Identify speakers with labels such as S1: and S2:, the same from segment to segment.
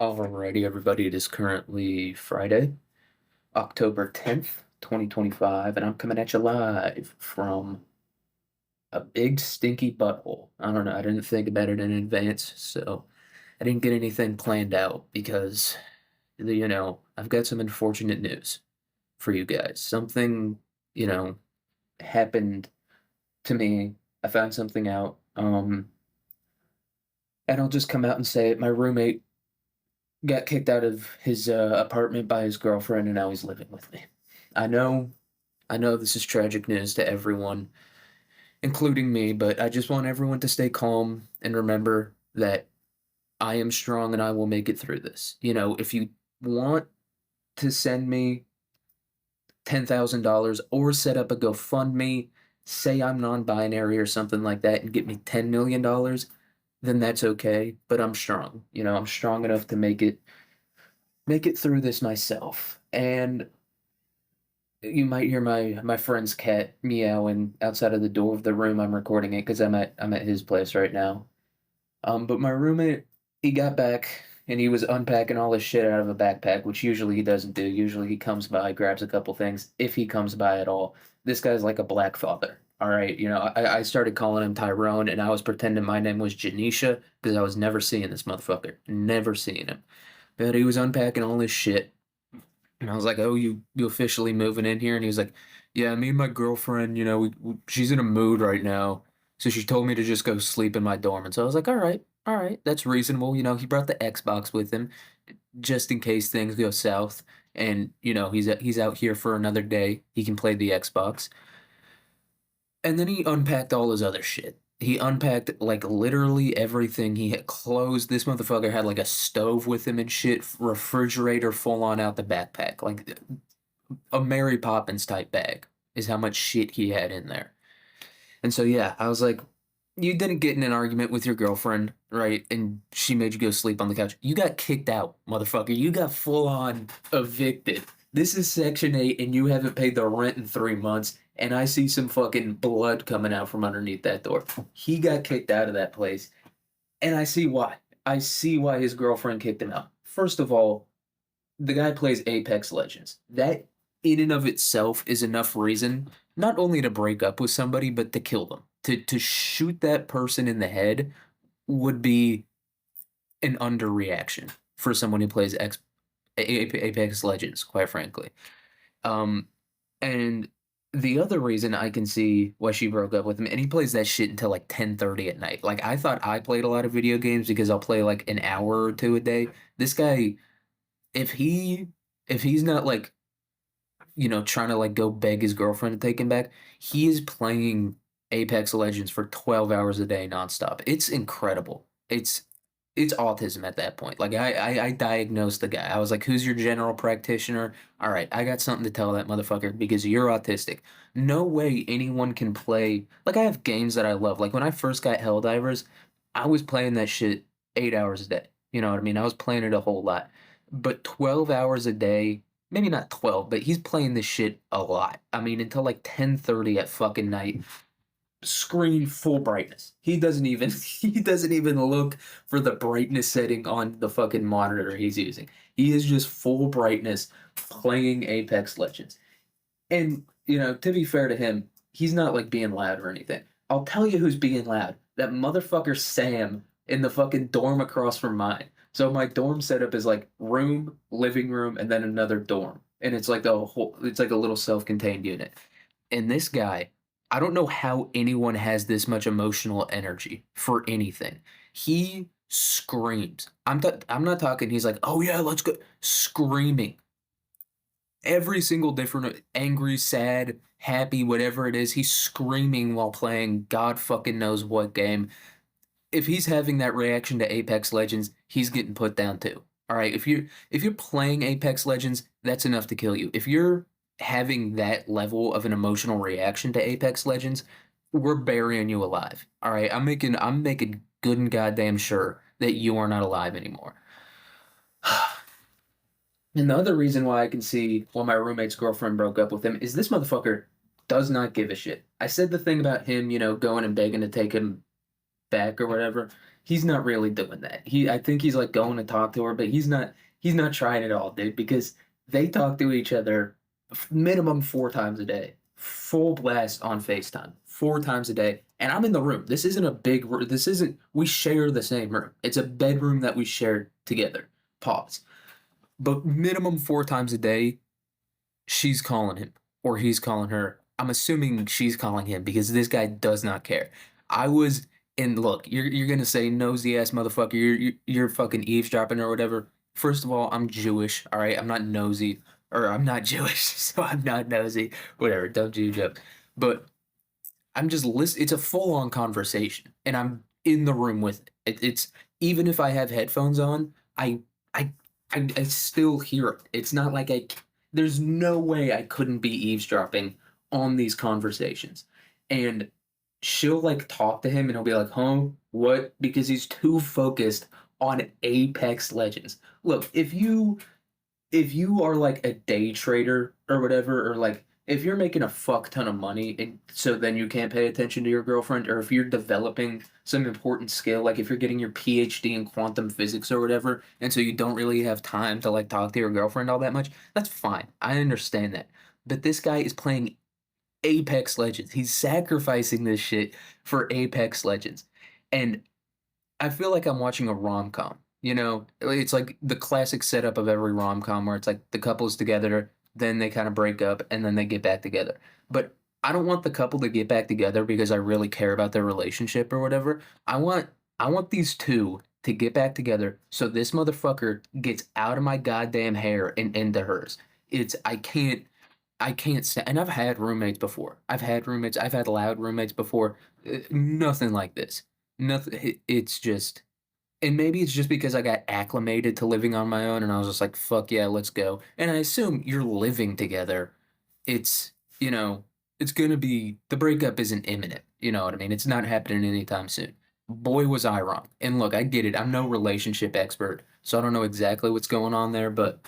S1: Alrighty, everybody. It is currently Friday, October 10th, 2025, and I'm coming at you live from a big stinky butthole. I don't know. I didn't think about it in advance, so I didn't get anything planned out because, I've got some unfortunate news for you guys. Something, you know, happened to me. I found something out. And I'll just come out and say it. My roommate got kicked out of his apartment by his girlfriend, and now he's living with me. I know, I know this is tragic news to everyone, including me, but I just want everyone to stay calm and remember that I am strong and I will make it through this. If you want to send me $10,000 or set up a GoFundMe, say I'm non-binary or something like that, and get me $10 million, then that's okay. But I'm strong. I'm strong enough to make it through this myself. And you might hear my friend's cat meowing outside of the door of the room I'm recording it because I'm at his place right now. But my roommate, he got back and he was unpacking all his shit out of a backpack, which usually he doesn't do. Usually he comes by, grabs a couple things, if he comes by at all. This guy's like a black father. All right, I started calling him Tyrone, and I was pretending my name was Janisha because I was never seeing this motherfucker, never seeing him. But he was unpacking all his shit, and I was like, "Oh, you officially moving in here?" And he was like, "Yeah, me and my girlfriend, she's in a mood right now, so she told me to just go sleep in my dorm." And so I was like, all right, that's reasonable." He brought the Xbox with him just in case things go south, and he's out here for another day. He can play the Xbox. And then he unpacked all his other shit. He unpacked like literally everything. He had clothes. This motherfucker had like a stove with him and shit, refrigerator full on out the backpack. Like a Mary Poppins type bag is how much shit he had in there. And so, yeah, I was like, you didn't get in an argument with your girlfriend, right? And she made you go sleep on the couch. You got kicked out, motherfucker. You got full on evicted. This is Section 8, and you haven't paid the rent in 3 months. And I see some fucking blood coming out from underneath that door. He got kicked out of that place. And I see why. I see why his girlfriend kicked him out. First of all, the guy plays Apex Legends. That in and of itself is enough reason not only to break up with somebody, but to kill them. To shoot that person in the head would be an underreaction for someone who plays Apex Legends, quite frankly. Um, and the other reason I can see why she broke up with him, and he plays that shit until like 10:30 at night. Like I thought I played a lot of video games because I'll play like an hour or two a day. This guy, if he if he's not like trying to like go beg his girlfriend to take him back, he is playing Apex Legends for 12 hours a day nonstop. It's incredible. It's autism at that point. Like I diagnosed the guy. I was like, "Who's your general practitioner?" All right, I got something to tell that motherfucker because you're autistic. No way anyone can play. Like I have games that I love. Like when I first got Helldivers, I was playing that shit 8 hours a day. You know what I mean? I was playing it a whole lot. But 12 hours a day, maybe not 12, but he's playing this shit a lot. I mean, until like 10:30 at fucking night, screen full brightness. He doesn't even he doesn't even look for the brightness setting on the fucking monitor he's using. He is just full brightness playing Apex Legends. And, to be fair to him, he's not like being loud or anything. I'll tell you who's being loud. That motherfucker Sam in the fucking dorm across from mine. So my dorm setup is like room, living room, and then another dorm. And it's like a little self-contained unit. And this guy, I don't know how anyone has this much emotional energy for anything. He screams. I'm not talking he's like, "Oh yeah, let's go." Screaming every single different angry, sad, happy, whatever it is, he's screaming while playing God fucking knows what game. If he's having that reaction to Apex Legends, he's getting put down too. All right, if you're playing Apex Legends, that's enough to kill you. If you're having that level of an emotional reaction to Apex Legends, we're burying you alive. All right, I'm making good and goddamn sure that you are not alive anymore. And the other reason why I can see why my roommate's girlfriend broke up with him is this motherfucker does not give a shit. I said the thing about him, going and begging to take him back or whatever. he's not really doing that. I think he's like going to talk to her, but he's not trying at all, dude, because they talk to each other minimum 4 times a day, full blast on FaceTime, 4 times a day. And I'm in the room. This isn't a big room. This isn't, we share the same room. It's a bedroom that we share together. Pause. But minimum 4 times a day, she's calling him or he's calling her. I'm assuming she's calling him because this guy does not care. I was and look, you're gonna say nosy ass motherfucker. You're fucking eavesdropping or whatever. First of all, I'm Jewish. All right, I'm not nosy or I'm not Jewish, so I'm not nosy. Whatever, dumb Jew joke. But I'm just listen. It's a full on conversation, and I'm in the room with it. It's even if I have headphones on, I I still hear it. It's not like there's no way I couldn't be eavesdropping on these conversations. And she'll like talk to him and he'll be like, huh, what? Because he's too focused on Apex Legends. Look, if you are like a day trader or whatever, or like if you're making a fuck ton of money and so then you can't pay attention to your girlfriend, or if you're developing some important skill, like if you're getting your PhD in quantum physics or whatever, and so you don't really have time to like talk to your girlfriend all that much, that's fine. I understand that. But this guy is playing Apex Legends. He's sacrificing this shit for Apex Legends. And I feel like I'm watching a rom-com. You know, it's like the classic setup of every rom-com where it's like the couple's together, then they kind of break up and then they get back together. But I don't want the couple to get back together because I really care about their relationship or whatever. I want these two to get back together so this motherfucker gets out of my goddamn hair and into hers. It's I can't stand, and I've had roommates before. I've had roommates. I've had loud roommates before. Nothing like this. Nothing. It's just, and maybe it's just because I got acclimated to living on my own, and I was just like, "Fuck yeah, let's go." And I assume you're living together. It's you know, it's gonna be the breakup isn't imminent. You know what I mean? It's not happening anytime soon. Boy, was I wrong. And look, I get it. I'm no relationship expert, so I don't know exactly what's going on there, but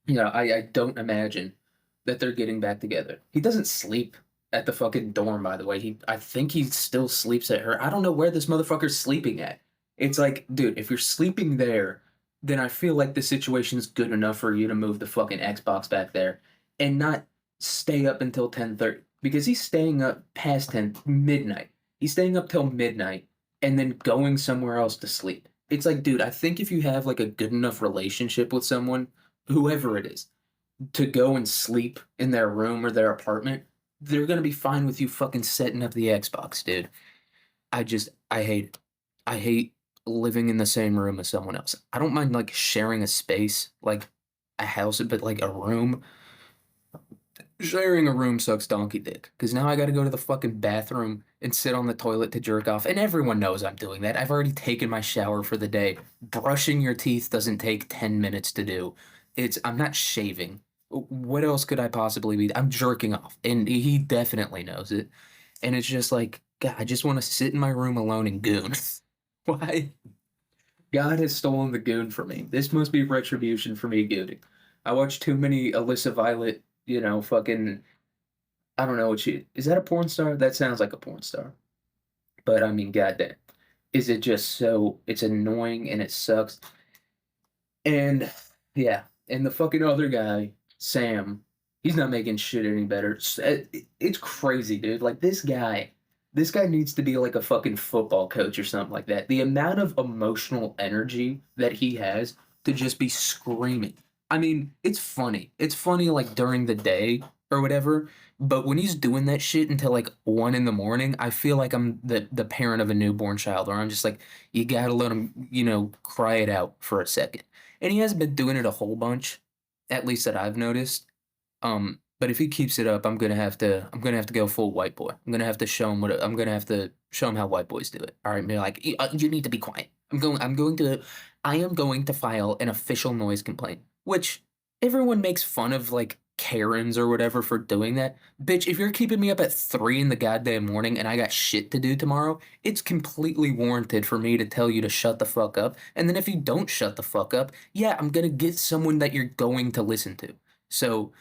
S1: I don't imagine that they're getting back together. He doesn't sleep at the fucking dorm, by the way. I think he still sleeps at her. I don't know where this motherfucker's sleeping at. It's like, dude, if you're sleeping there, then I feel like the situation's good enough for you to move the fucking Xbox back there and not stay up until 10:30 because he's staying up past 10 midnight. He's staying up till midnight and then going somewhere else to sleep. It's like, dude, I think if you have like a good enough relationship with someone, whoever it is, to go and sleep in their room or their apartment, they're gonna be fine with you fucking setting up the Xbox, dude. I hate it. I hate living in the same room as someone else. I don't mind like sharing a space, like a house, but like a room. Sharing a room sucks donkey dick. Because now I gotta go to the fucking bathroom and sit on the toilet to jerk off. And everyone knows I'm doing that. I've already taken my shower for the day. Brushing your teeth doesn't take 10 minutes to do. I'm not shaving. What else could I possibly be? I'm jerking off. And he definitely knows it. And it's just like, God, I just want to sit in my room alone and goon. Why? God has stolen the goon from me. This must be retribution for me gooning. I watched too many Alyssa Violet, fucking, I don't know what is that a porn star? That sounds like a porn star. But I mean, goddamn. Is it just so, it's annoying and it sucks. And yeah, and the fucking other guy, Sam, he's not making shit any better. It's crazy, dude. Like this guy needs to be like a fucking football coach or something like that. The amount of emotional energy that he has to just be screaming. I mean, it's funny. It's funny like during the day or whatever, but when he's doing that shit until like 1 in the morning, I feel like I'm the parent of a newborn child, or I'm just like, you gotta let him, cry it out for a second. And he hasn't been doing it a whole bunch, at least that I've noticed. But if he keeps it up, I'm gonna have to go full white boy. I'm gonna have to show him how white boys do it. All right, be like, you need to be quiet. I am going to file an official noise complaint, which everyone makes fun of like Karens or whatever for doing that. Bitch, if you're keeping me up at 3 in the goddamn morning and I got shit to do tomorrow, it's completely warranted for me to tell you to shut the fuck up. And then if you don't shut the fuck up, yeah, I'm gonna get someone that you're going to listen to. So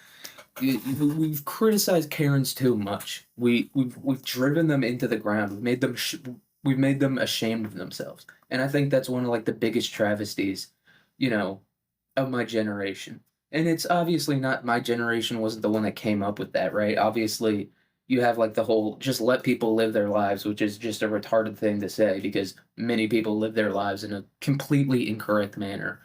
S1: we've criticized Karens too much. We've driven them into the ground. We've made them we've made them ashamed of themselves. And I think that's one of like the biggest travesties, you know, of my generation. And it's obviously not my generation wasn't the one that came up with that, right? Obviously, you have like the whole just let people live their lives, which is just a retarded thing to say because many people live their lives in a completely incorrect manner.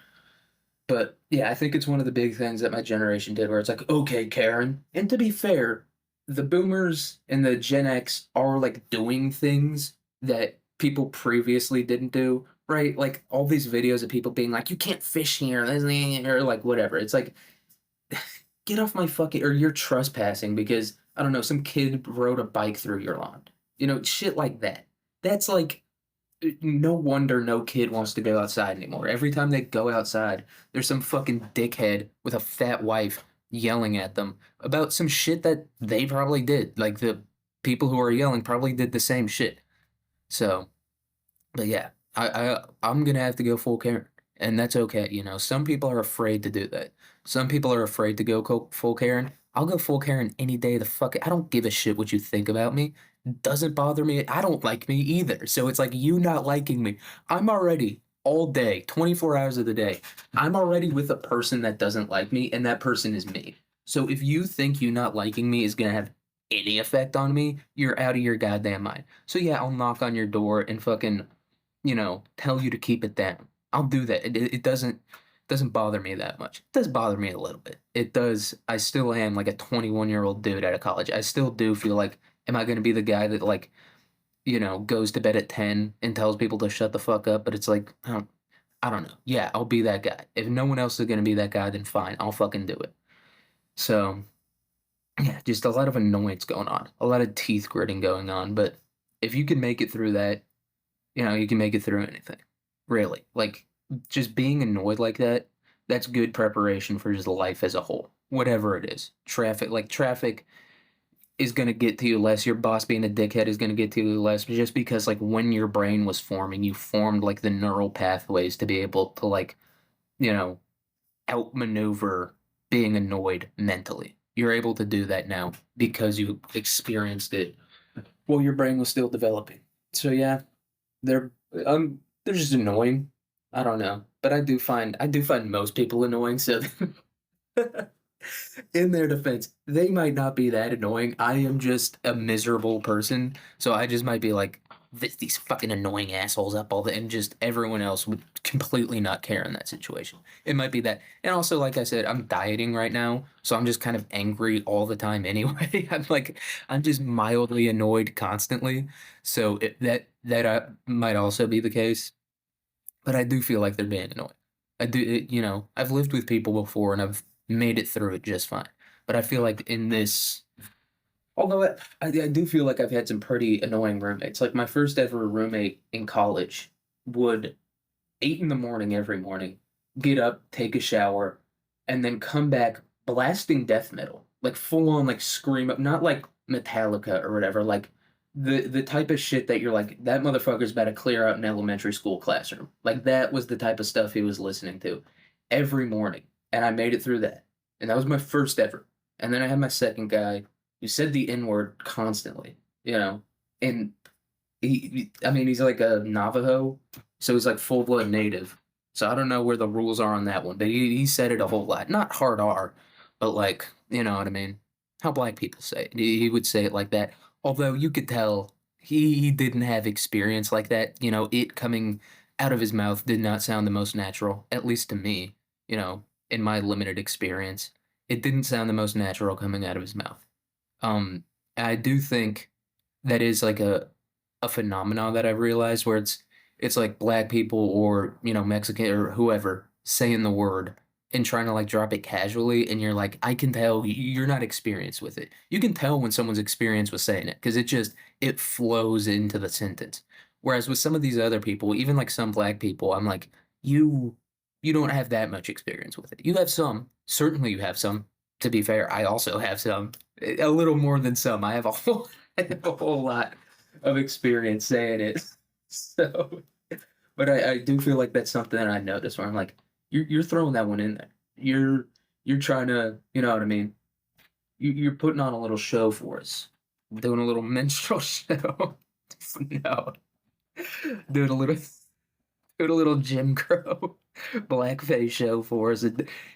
S1: But yeah, I think it's one of the big things that my generation did where it's like, okay, Karen. And to be fair, the boomers and the Gen X are like doing things that people previously didn't do, right? Like all these videos of people being like, you can't fish here, or like whatever. It's like, get off my fucking, or you're trespassing because, I don't know, some kid rode a bike through your lawn. Shit like that. That's like, no wonder no kid wants to go outside anymore. Every time they go outside, there's some fucking dickhead with a fat wife yelling at them about some shit that they probably did. Like the people who are yelling probably did the same shit. So, but yeah, I'm gonna have to go full Karen, and that's okay. Some people are afraid to do that. Some people are afraid to go full Karen. I'll go full Karen any day. I don't give a shit what you think about me. Doesn't bother me. I don't like me either. So it's like you not liking me. I'm already all day, 24 hours of the day. I'm already with a person that doesn't like me, and that person is me. So if you think you not liking me is gonna have any effect on me, you're out of your goddamn mind. So yeah, I'll knock on your door and fucking tell you to keep it down. I'll do that. It doesn't bother me that much. It does bother me a little bit. It does. I still am like a 21-year-old dude out of college. I still do feel like, am I going to be the guy that like, goes to bed at 10 and tells people to shut the fuck up? But it's like, I don't know. Yeah, I'll be that guy. If no one else is going to be that guy, then fine. I'll fucking do it. So, yeah, just a lot of annoyance going on, a lot of teeth gritting going on. But if you can make it through that, you can make it through anything. Really. Like, just being annoyed like that, that's good preparation for just life as a whole. Whatever it is. Traffic is going to get to you less. Your boss being a dickhead is going to get to you less just because, like, when your brain was forming, you formed, like, the neural pathways to be able to, like, you know, outmaneuver being annoyed mentally. You're able to do that now because you experienced it while your brain was still developing. So, yeah, they're they're just annoying. I don't know, but I do find most people annoying. So in their defense, they might not be that annoying. I am just a miserable person, so I just might be like these fucking annoying assholes up all the and just everyone else would completely not care in that situation. It might be that, and also like I said, I'm dieting right now, so I'm just kind of angry all the time anyway. I'm just mildly annoyed constantly. So that might also be the case, but I do feel like they're being annoying. I do, I've lived with people before and I've made it through it just fine. But I feel like in this, although I do feel like I've had some pretty annoying roommates. Like my first ever roommate in college would 8 in the morning every morning, get up, take a shower, and then come back blasting death metal, like full on like scream up, not like Metallica or whatever, like the type of shit that you're like that motherfucker's about to clear out an elementary school classroom. Like that was the type of stuff he was listening to every morning, and I made it through that, and that was my first ever. And then I had my second guy who said the N word constantly, and I mean, he's like a Navajo, so he's like full blood native. So I don't know where the rules are on that one, but he said it a whole lot. Not hard R, but like, you know what I mean? How black people say it. He would say it like that. Although you could tell he didn't have experience like that. It coming out of his mouth did not sound the most natural, at least to me, in my limited experience. It didn't sound the most natural coming out of his mouth. Um, I do think that is like a phenomenon that I've realized where it's like black people or Mexican or whoever saying the word and trying to like drop it casually, and you're like, I can tell you're not experienced with it. You can tell when someone's experienced with saying it because it flows into the sentence. Whereas with some of these other people, even like some black people, I'm like, you don't have that much experience with it. You have some, certainly you have some. To be fair, I also have some, a little more than some. I have a whole I have a whole lot of experience saying it. So, but I do feel like that's something that I noticed where I'm like, you're throwing that one in there. You're trying to, you know what I mean? You're putting on a little show for us, doing a little minstrel show. No. doing a little doing a little Jim Crow blackface show for us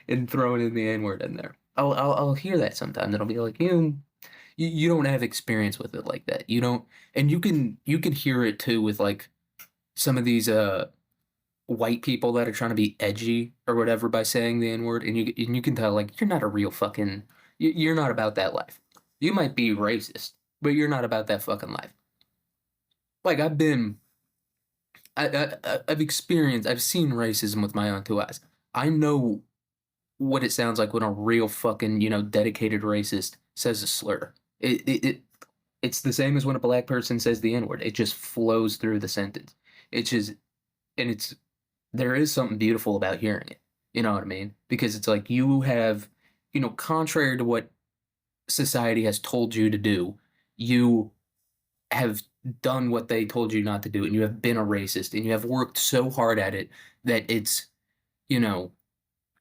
S1: and throwing in the N word in there. I'll hear that sometimes. It'll be like you don't have experience with it like that. You don't, and you can hear it too with like some of these white people that are trying to be edgy or whatever by saying the N word, and you can tell like you're not a real fucking you're not about that life. You might be racist, but you're not about that fucking life. Like I've experienced, I've seen racism with my own two eyes. I know what it sounds like when a real fucking dedicated racist says a slur. It's the same as when a black person says the N word. It just flows through the sentence. It's just and it's there is something beautiful about hearing it. You know what I mean? Because it's like you have, contrary to what society has told you to do, you have done what they told you not to do, and you have been a racist, and you have worked so hard at it that you know,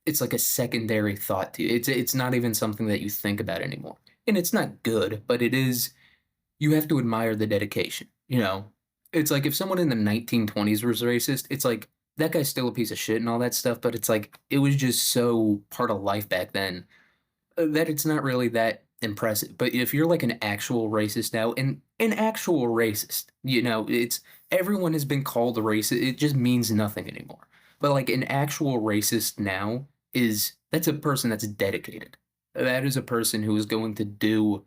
S1: it's like a secondary thought to you. It's not even something that you think about anymore. And it's not good, but it is you have to admire the dedication. It's like if someone in the 1920s was racist, it's like that guy's still a piece of shit and all that stuff, but it's like it was just so part of life back then that it's not really that impressive. But if you're like an actual racist now, and an actual racist, it's everyone has been called a racist. It just means nothing anymore. But like an actual racist now that's a person that's dedicated. That is a person who is going to do,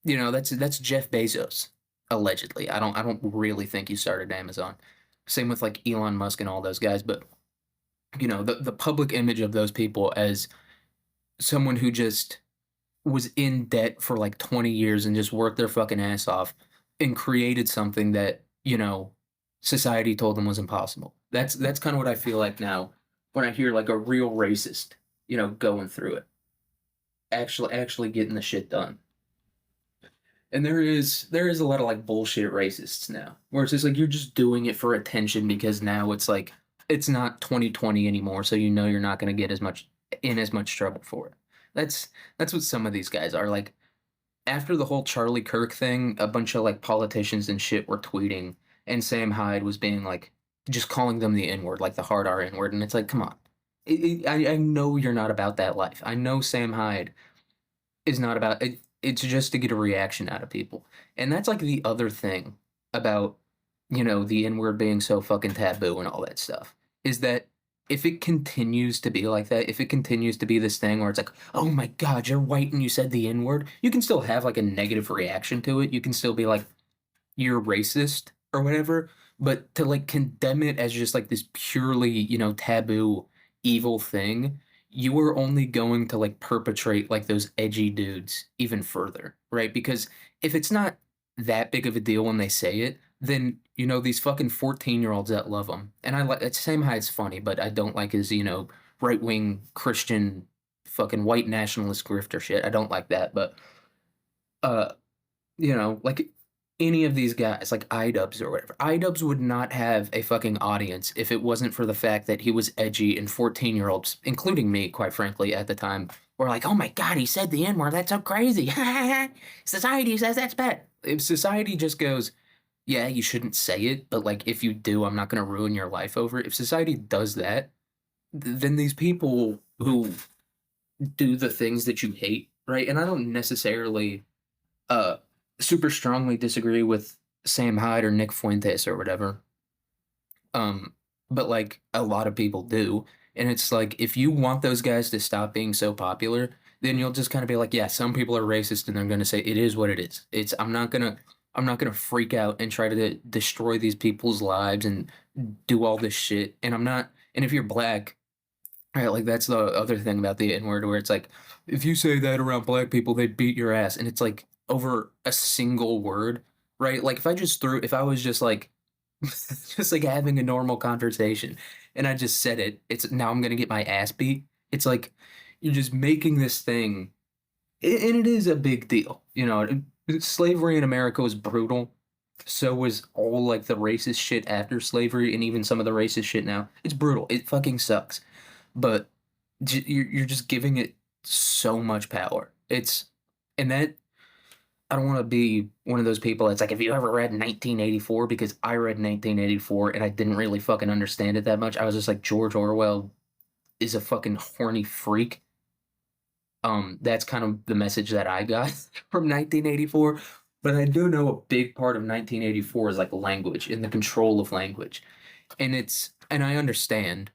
S1: that's Jeff Bezos, allegedly. I don't really think he started Amazon. Same with like Elon Musk and all those guys, but the public image of those people as someone who just was in debt for like 20 years and just worked their fucking ass off and created something that, society told them was impossible. That's kind of what I feel like now when I hear like a real racist, going through it, actually getting the shit done. And there is a lot of like bullshit racists now, where it's just like you're just doing it for attention because now it's like it's not 2020 anymore, so you're not going to get as much trouble for it. That's what some of these guys are like. After the whole Charlie Kirk thing, a bunch of like politicians and shit were tweeting, and Sam Hyde was being like just calling them the N word, like the hard R N word, and it's like, come on. I know you're not about that life. I know Sam Hyde is not about it. It's just to get a reaction out of people. And that's like the other thing about, the N word being so fucking taboo and all that stuff is that if it continues to be like that, if it continues to be this thing where it's like, oh my God, you're white and you said the N word, you can still have like a negative reaction to it. You can still be like, you're racist or whatever. But to like condemn it as just like this purely, taboo, evil thing, you are only going to like perpetrate like those edgy dudes even further, right? Because if it's not that big of a deal when they say it, then these fucking 14-year-olds that love him, and I like it's Sam Hyde's funny, but I don't like his right wing Christian fucking white nationalist grifter shit. I don't like that, but uh like any of these guys, like iDubbbz or whatever, iDubbbz would not have a fucking audience if it wasn't for the fact that he was edgy and 14-year-olds, including me, quite frankly, at the time, were like, oh my God, he said the N-word, that's so crazy. Society says that's bad. If society just goes, yeah, you shouldn't say it, but like if you do, I'm not going to ruin your life over it. If society does that, then these people who do the things that you hate, right? And I don't necessarily uh super strongly disagree with Sam Hyde or Nick Fuentes or whatever. But like a lot of people do. And it's like if you want those guys to stop being so popular, then you'll just kind of be like, yeah, some people are racist and they're gonna say it is what it is. I'm not gonna freak out and try to destroy these people's lives and do all this shit. And if you're black, right, like that's the other thing about the N-word where it's like if you say that around black people, they beat your ass. And it's like over a single word, right? Like if I was just like just like having a normal conversation and I just said it, it's now I'm gonna get my ass beat. It's like you're just making this thing, and it is a big deal. Slavery in America was brutal. So was all like the racist shit after slavery, and even some of the racist shit now. It's brutal. It fucking sucks. But you're just giving it so much power. And that I don't want to be one of those people that's like, have you ever read 1984? Because I read 1984 and I didn't really fucking understand it that much. I was just like, George Orwell is a fucking horny freak. That's kind of the message that I got from 1984. But I do know a big part of 1984 is like language and the control of language. And I understand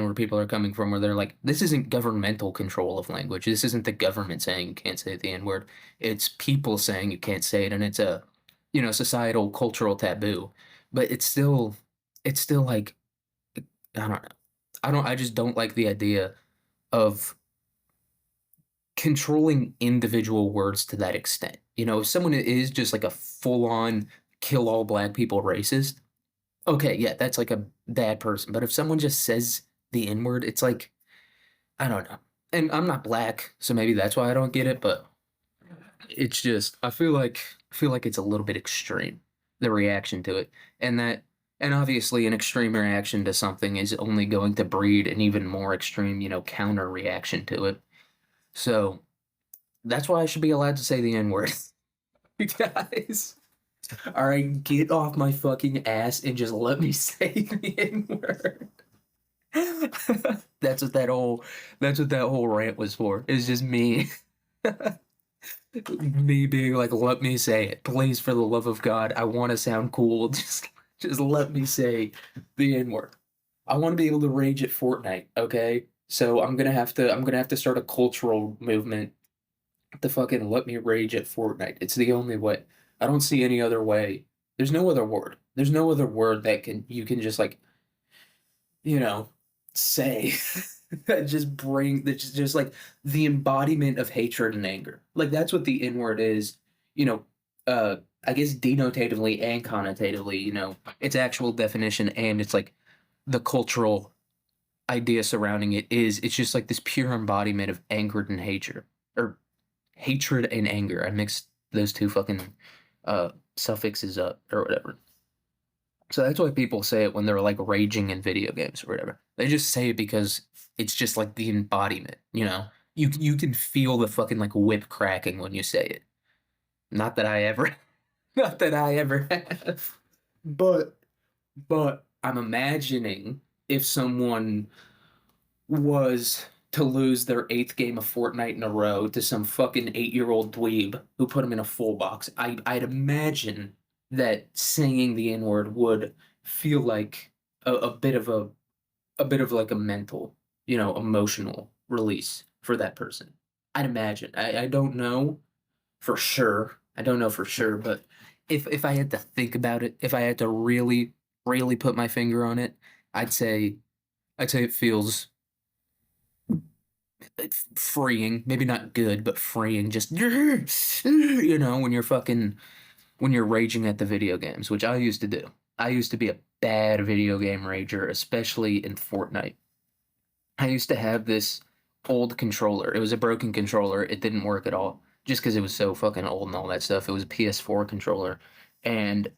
S1: where people are coming from, where they're like, this isn't governmental control of language. This isn't the government saying you can't say the N word. It's people saying you can't say it, and it's a, societal cultural taboo. But it's still like, I don't know. I just don't like the idea of controlling individual words to that extent. If someone is just like a full on kill all black people racist, okay, yeah, that's like a bad person. But if someone just says the N word, it's like, I don't know. And I'm not black, so maybe that's why I don't get it, but it's just I feel like it's a little bit extreme, the reaction to it. And obviously an extreme reaction to something is only going to breed an even more extreme, counter reaction to it. So that's why I should be allowed to say the N word. You guys. All right, get off my fucking ass and just let me say the N word. That's what that whole rant was for. It's just me, me being like, let me say it, please, for the love of God. I want to sound cool. Just let me say the N word. I want to be able to rage at Fortnite. Okay, so I'm gonna have to start a cultural movement to fucking let me rage at Fortnite. It's the only way. I don't see any other way. There's no other word. There's no other word that you can just like, you know, say that that's just like the embodiment of hatred and anger. Like that's what the N word is, you know, I guess denotatively and connotatively, its actual definition and it's like the cultural idea surrounding it is it's just like this pure embodiment of anger and hatred or hatred and anger. I mixed those two fucking suffixes up or whatever. So that's why people say it when they're like raging in video games or whatever. They just say it because it's just like the embodiment. You can feel the fucking like whip cracking when you say it. Not that I ever not that I ever have. But I'm imagining if someone was to lose their eighth game of Fortnite in a row to some fucking 8-year-old dweeb who put him in a full box. I'd imagine that saying the N-word would feel like a bit of like a mental, emotional release for that person. I'd imagine. I don't know for sure. I don't know for sure, but if I had to think about it, if I had to really, really put my finger on it, I'd say it feels freeing, maybe not good, but freeing. Just when you're raging at the video games, which I used to do. I used to be a bad video game rager, especially in Fortnite. I used to have this old controller. It was a broken controller. It didn't work at all, just because it was so fucking old and all that stuff. It was a PS4 controller, and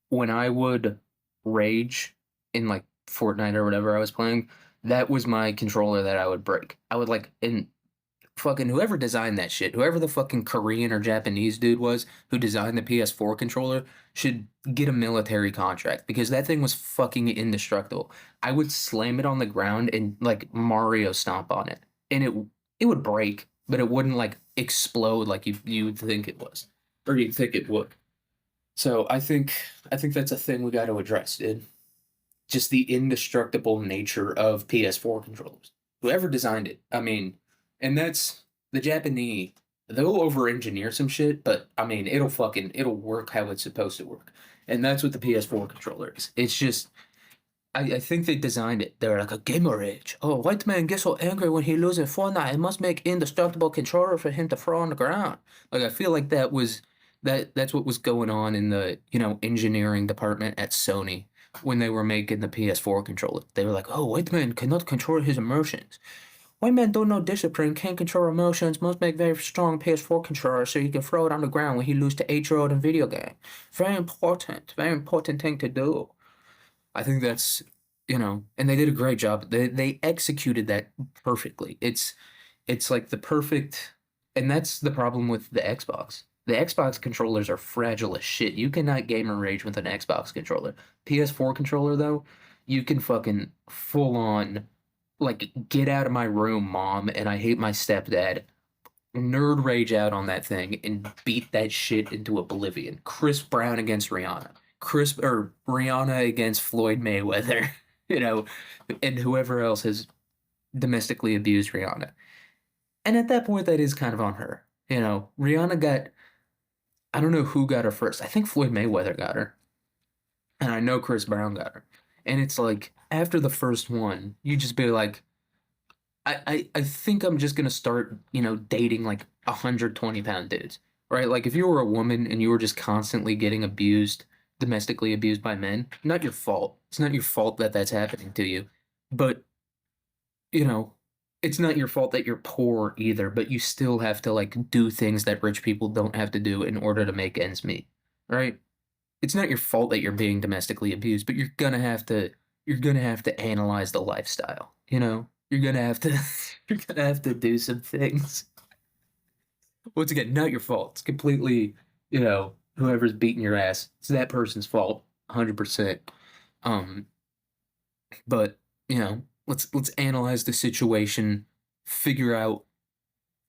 S1: when I would rage in like Fortnite or whatever I was playing, that was my controller that I would break. I would like and fucking whoever designed that shit, whoever the fucking Korean or Japanese dude was who designed the PS4 controller should get a military contract because that thing was fucking indestructible. I would slam it on the ground and like Mario stomp on it. And it would break, but it wouldn't like explode like you would think it was. Or you'd think it would. So I think that's a thing we got to address, dude. Just the indestructible nature of PS4 controllers. Whoever designed it, I mean, and that's the Japanese. They'll over-engineer some shit, but I mean, it'll work how it's supposed to work, and that's what the PS4 controller is. It's just I think they designed it. They're like a gamer rage. Oh, white man gets so angry when he loses Fortnite. It must make indestructible controller for him to throw on the ground. Like I feel like that's what was going on in the engineering department at Sony when they were making the PS4 controller. They were like, oh, white man cannot control his emotions. White men don't know discipline, can't control emotions, must make very strong PS4 controller so he can throw it on the ground when he loses to 8-year-old in video game. Very important thing to do. I think and they did a great job. They executed that perfectly. It's like the perfect, and that's the problem with the Xbox. The Xbox controllers are fragile as shit. You cannot gamer rage with an Xbox controller. PS4 controller though, you can fucking full on like get out of my room, mom, and I hate my stepdad. Nerd rage out on that thing and beat that shit into oblivion. Chris Brown against Rihanna. Chris or Rihanna against Floyd Mayweather, you know, and whoever else has domestically abused Rihanna. And at that point, that is kind of on her. You know, Rihanna got, I don't know who got her first. I think Floyd Mayweather got her. And I know Chris Brown got her. And it's like, after the first one, you just be like, I think I'm just gonna start, dating like 120-pound dudes. Right? Like if you were a woman and you were just constantly getting abused, domestically abused by men, not your fault. It's not your fault that that's happening to you. But you know, it's not your fault that you're poor either, but you still have to like do things that rich people don't have to do in order to make ends meet, right? It's not your fault that you're being domestically abused, but you're gonna have to analyze the lifestyle, you know? You're gonna have to you're gonna have to do some things. Once again, not your fault. It's completely, whoever's beating your ass, it's that person's fault, 100%. Um, but let's analyze the situation, figure out,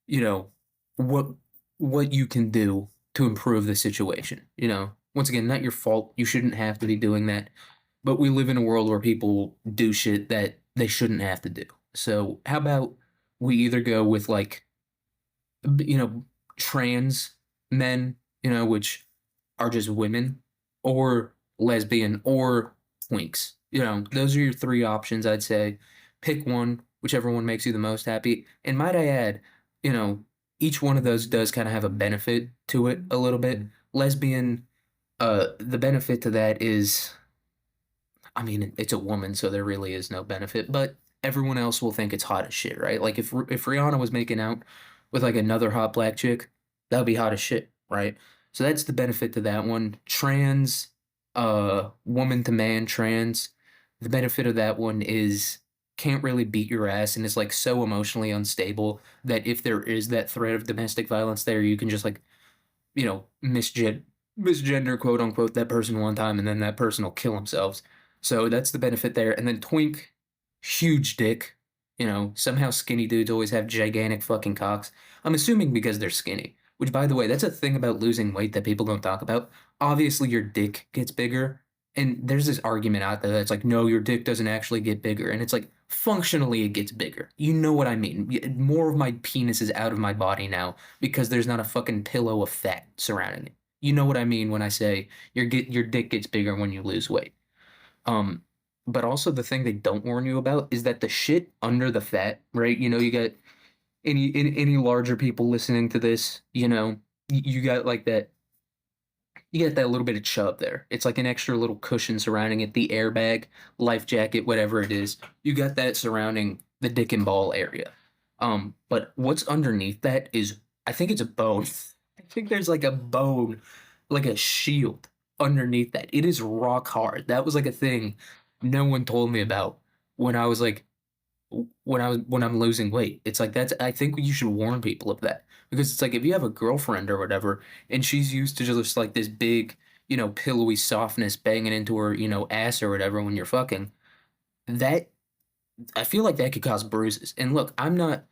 S1: you know, what what you can do to improve the situation. Once again, not your fault. You shouldn't have to be doing that. But we live in a world where people do shit that they shouldn't have to do. So how about we either go with like, you know, trans men, which are just women, or lesbian, or twinks. Those are your three options, I'd say. Pick one, whichever one makes you the most happy. And might I add, you know, each one of those does kind of have a benefit to it a little bit. Lesbian, the benefit to that is, I mean, it's a woman, so there really is no benefit, but everyone else will think it's hot as shit, right? Like if Rihanna was making out with like another hot black chick, that would be hot as shit, right? So that's the benefit to that one. Trans, woman to man trans, the benefit of that one is can't really beat your ass and is like so emotionally unstable that if there is that threat of domestic violence there, you can just like, misgender quote unquote that person one time and then that person will kill themselves. So that's the benefit there. And then twink, huge dick. Somehow skinny dudes always have gigantic fucking cocks. I'm assuming because they're skinny. Which, by the way, that's a thing about losing weight that people don't talk about. Obviously, your dick gets bigger. And there's this argument out there that's like, no, your dick doesn't actually get bigger. And it's like, functionally, it gets bigger. You know what I mean? More of my penis is out of my body now because there's not a fucking pillow of fat surrounding it. You know what I mean when I say your dick gets bigger when you lose weight. Um, but also the thing they don't warn you about is that the shit under the fat, right? You got any larger people listening to this, you got like that. You get that little bit of chub there. It's like an extra little cushion surrounding it, the airbag, life jacket, whatever it is. You got that surrounding the dick and ball area. But what's underneath that is, I think it's a bone. I think there's like a bone, like a shield underneath that. It is rock hard. That was like a thing no one told me about when I was like when I'm losing weight. It's like that's I think you should warn people of that because it's like if you have a girlfriend or whatever and she's used to just like this big, pillowy softness banging into her, ass or whatever when you're fucking, that I feel like that could cause bruises. And look, I'm a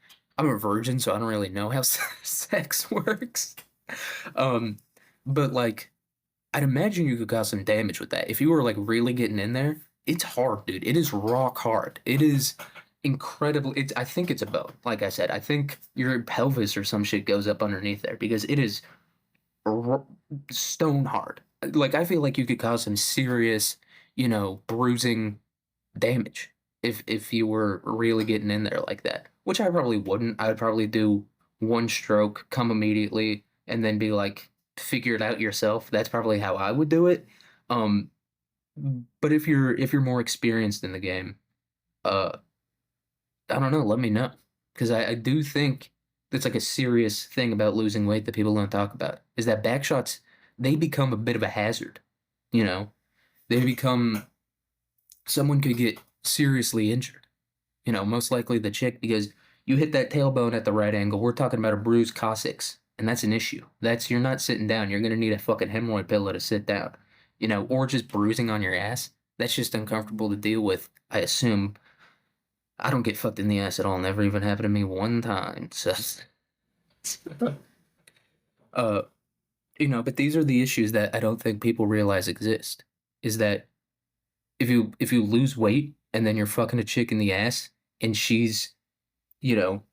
S1: virgin, so I don't really know how sex works. Um, but like I'd imagine you could cause some damage with that. If you were like really getting in there, it's hard, dude. It is rock hard. It is incredible. I think it's a bone. Like I said, I think your pelvis or some shit goes up underneath there because it is r stone hard. Like I feel like you could cause some serious, bruising damage if you were really getting in there like that. Which I probably wouldn't. I would probably do one stroke, come immediately, and then be like, figure it out yourself. That's probably how I would do it. Um, but if you're more experienced in the game, uh, I don't know. Let me know because I do think that's like a serious thing about losing weight that people don't talk about is that backshots they become a bit of a hazard. You know, they become someone could get seriously injured. Most likely the chick because you hit that tailbone at the right angle. We're talking about a bruised coccyx and that's an issue. That's you're not sitting down. You're gonna need a fucking hemorrhoid pillow to sit down, or just bruising on your ass. That's just uncomfortable to deal with. I assume I don't get fucked in the ass at all. Never even happened to me one time. So, uh, but these are the issues that I don't think people realize exist. Is that if you lose weight and then you're fucking a chick in the ass and she's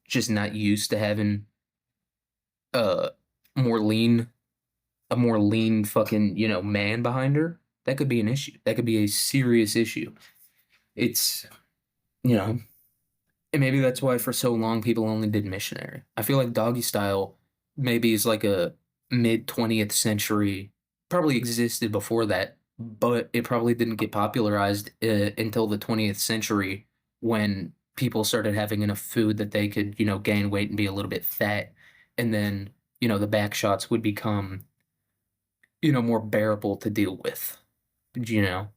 S1: just not used to having uh more lean a more lean fucking man behind her, that could be an issue. That could be a serious issue. It's you know And maybe that's why for so long people only did missionary. I feel like doggy style maybe is like a mid 20th century, probably existed before that, but it probably didn't get popularized until the 20th century when people started having enough food that they could, gain weight and be a little bit fat. And then, the back shots would become, more bearable to deal with, you know?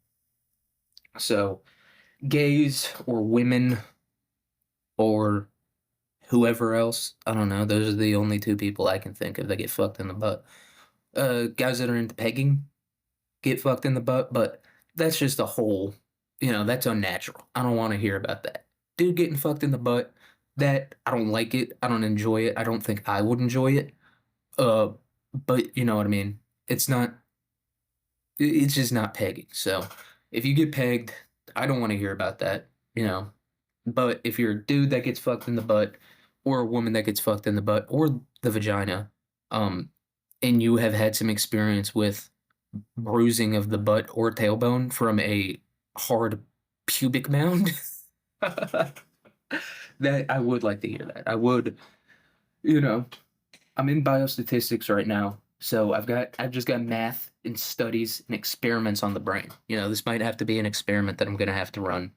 S1: So gays or women or whoever else. I don't know. Those are the only two people I can think of that get fucked in the butt. Guys that are into pegging get fucked in the butt, but that's just a whole, that's unnatural. I don't want to hear about that. Dude getting fucked in the butt, that I don't like it. I don't enjoy it. I don't think I would enjoy it. Uh, but you know what I mean. It's not. It's just not pegging. So if you get pegged, I don't want to hear about that. But if you're a dude that gets fucked in the butt, or a woman that gets fucked in the butt, or the vagina, um, and you have had some experience with bruising of the butt or tailbone from a hard pubic mound, that I would like to hear that. I would, you know, I'm in biostatistics right now, so I've just got math and studies and experiments on the brain. This might have to be an experiment that I'm gonna have to run.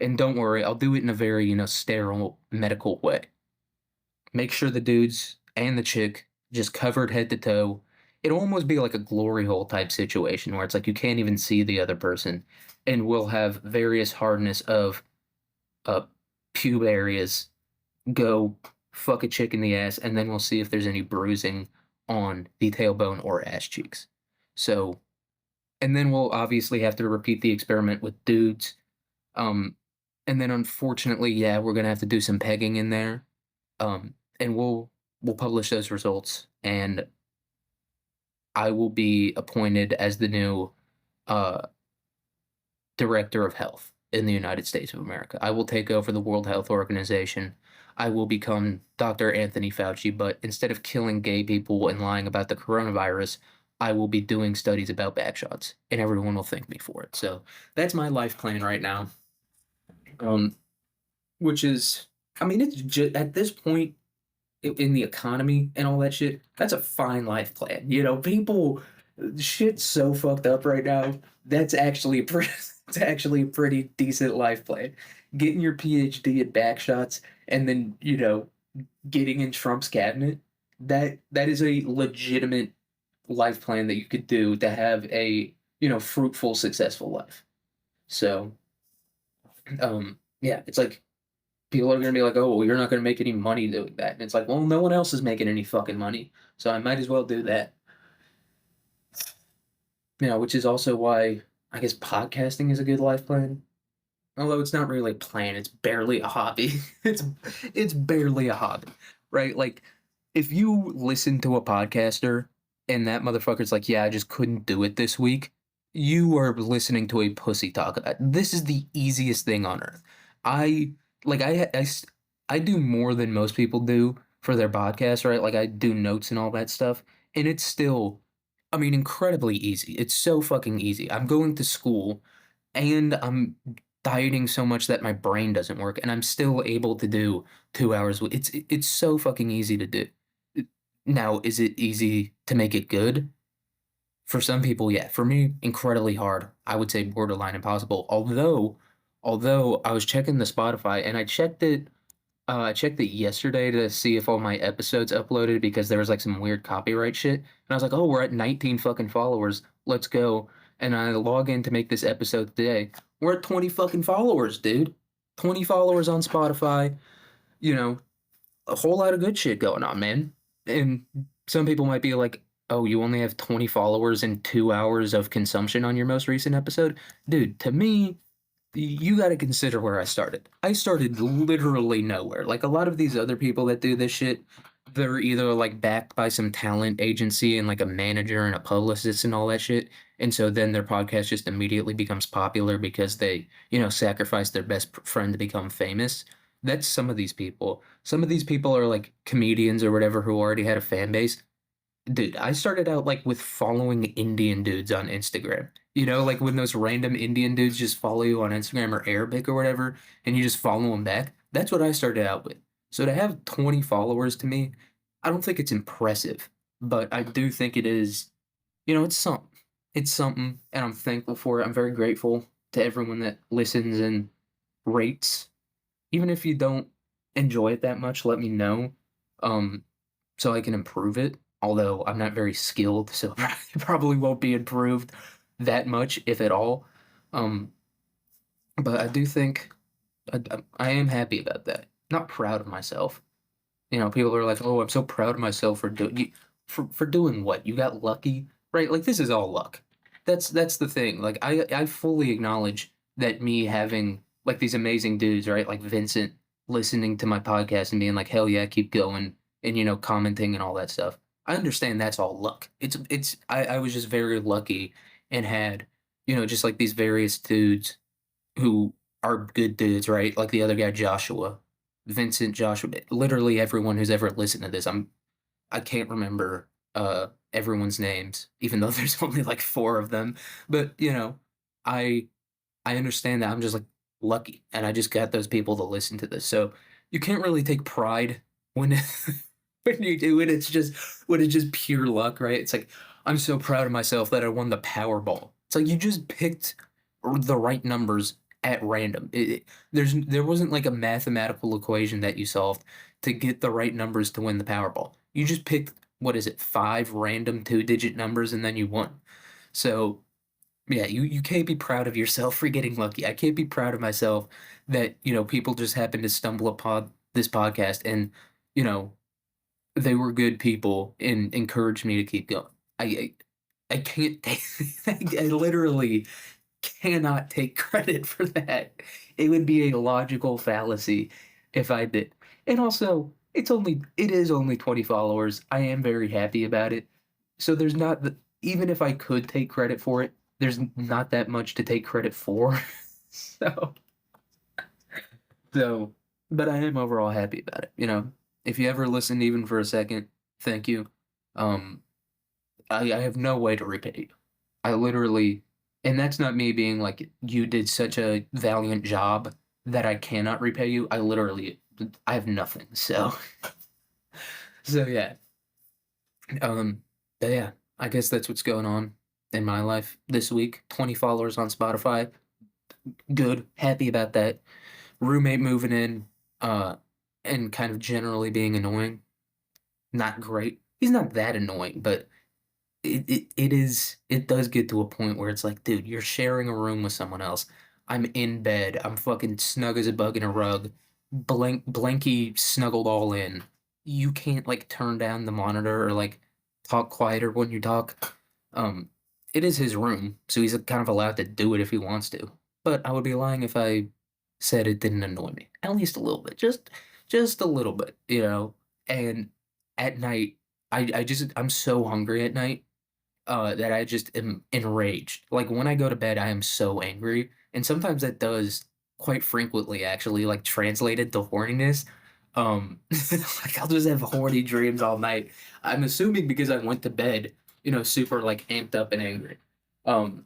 S1: And don't worry, I'll do it in a very, sterile medical way. Make sure the dudes and the chick just covered head to toe. It'll almost be like a glory hole type situation where it's like you can't even see the other person. And we'll have various hardness of uh, pube areas go fuck a chick in the ass, and then we'll see if there's any bruising on the tailbone or ass cheeks. So, and then we'll obviously have to repeat the experiment with dudes. Um, and then unfortunately, yeah, we're gonna have to do some pegging in there. And we'll publish those results, and I will be appointed as the new uh director of health in the United States of America. I will take over the World Health Organization. I will become Dr. Anthony Fauci, but instead of killing gay people and lying about the coronavirus, I will be doing studies about backshots, and everyone will thank me for it. So that's my life plan right now. Um, which is, I mean, it's just at this point in the economy and all that shit. That's a fine life plan. People, shit's so fucked up right now. That's actually a pretty, it's actually a pretty decent life plan. Getting your PhD at backshots and then getting in Trump's cabinet. That is a legitimate life plan that you could do to have a fruitful, successful life. So, yeah, it's like people are gonna be like, "Oh, well, you're not gonna make any money doing that," and it's like, well, no one else is making any fucking money, so I might as well do that. Which is also why I guess podcasting is a good life plan. Although it's not really a plan, it's barely a hobby. It's barely a hobby, right? Like if you listen to a podcaster and that motherfucker's like, "Yeah, I just couldn't do it this week," you are listening to a pussy talk about. This is the easiest thing on earth. I like I do more than most people do for their podcast, right? Like I do notes and all that stuff, and it's still, I mean, incredibly easy. It's so fucking easy. I'm going to school and I'm dieting so much that my brain doesn't work, and I'm still able to do 2 hours. It's so fucking easy to do. Now, is it easy to make it good? For some people, yeah. For me, incredibly hard. I would say borderline impossible. Although I was checking the Spotify and I checked it yesterday to see if all my episodes uploaded because there was like some weird copyright shit. And I was like, oh, we're at 19 fucking followers. Let's go. And I log in to make this episode today. We're at 20 fucking followers, dude. 20 followers on Spotify. A whole lot of good shit going on, man. And some people might be like, "Oh, you only have 20 followers and 2 hours of consumption on your most recent episode?" Dude, to me, you gotta consider where I started. I started literally nowhere. Like, a lot of these other people that do this shit, they're either, like, backed by some talent agency and, like, a manager and a publicist and all that shit, and so then their podcast just immediately becomes popular because they, sacrifice their best friend to become famous. That's some of these people. Some of these people are, like, comedians or whatever who already had a fan base. Dude, I started out, like, with following Indian dudes on Instagram. Like, when those random Indian dudes just follow you on Instagram or Arabic or whatever, and you just follow them back? That's what I started out with. So to have 20 followers to me, I don't think it's impressive, but I do think it is, it's something. It's something, and I'm thankful for it. I'm very grateful to everyone that listens and rates. Even if you don't enjoy it that much, let me know. Um, so I can improve it. Although I'm not very skilled, so it probably won't be improved that much, if at all. Um, but I do think I am happy about that. Not proud of myself. People are like, "Oh, I'm so proud of myself for doing for doing what? You got lucky, right? Like this is all luck." That's the thing. Like I fully acknowledge that me having like these amazing dudes, right? Like Vincent listening to my podcast and being like, "Hell yeah, keep going," and commenting and all that stuff. I understand that's all luck. I was just very lucky and had, just like these various dudes who are good dudes, right? Like the other guy, Joshua, Vincent, Joshua, literally everyone who's ever listened to this. I can't remember everyone's names, even though there's only like four of them. But I I understand that I'm just like lucky, and I just got those people to listen to this. So you can't really take pride when when you do it. It's just pure luck, right? It's like I'm so proud of myself that I won the Powerball. It's like you just picked the right numbers at random. There wasn't like a mathematical equation that you solved to get the right numbers to win the Powerball. You just picked what is it, five random two-digit numbers, and then you won. So yeah, you can't be proud of yourself for getting lucky. I can't be proud of myself that, people just happened to stumble upon this podcast and, you know, they were good people and encouraged me to keep going. I can't take I literally cannot take credit for that. It would be a logical fallacy if I did. And also, it is only 20 followers. I am very happy about it. So there's not the even if I could take credit for it, there's not that much to take credit for. So so but I am overall happy about it. If you ever listened even for a second, thank you. Um I have no way to repay you. I literally and that's not me being like, "You did such a valiant job that I cannot repay you." I have nothing, so so yeah. But yeah, I guess that's what's going on in my life this week. 20 followers on Spotify. Good, happy about that. Roommate moving in, uh, and kind of generally being annoying. Not great. He's not that annoying, but it does get to a point where it's like, dude, you're sharing a room with someone else. I'm in bed. I'm fucking snug as a bug in a rug. Blanky snuggled all in. You can't like turn down the monitor or like talk quieter when you talk. Um, it is his room, so he's kind of allowed to do it if he wants to. But I would be lying if I said it didn't annoy me. At least a little bit. Just a little bit. And at night, I'm so hungry at night that I just am enraged. Like when I go to bed, I am so angry, and sometimes that does quite frequently actually like translated to horniness. Like I'll just have horny dreams all night. I'm assuming because I went to bed, super like amped up and angry. Um,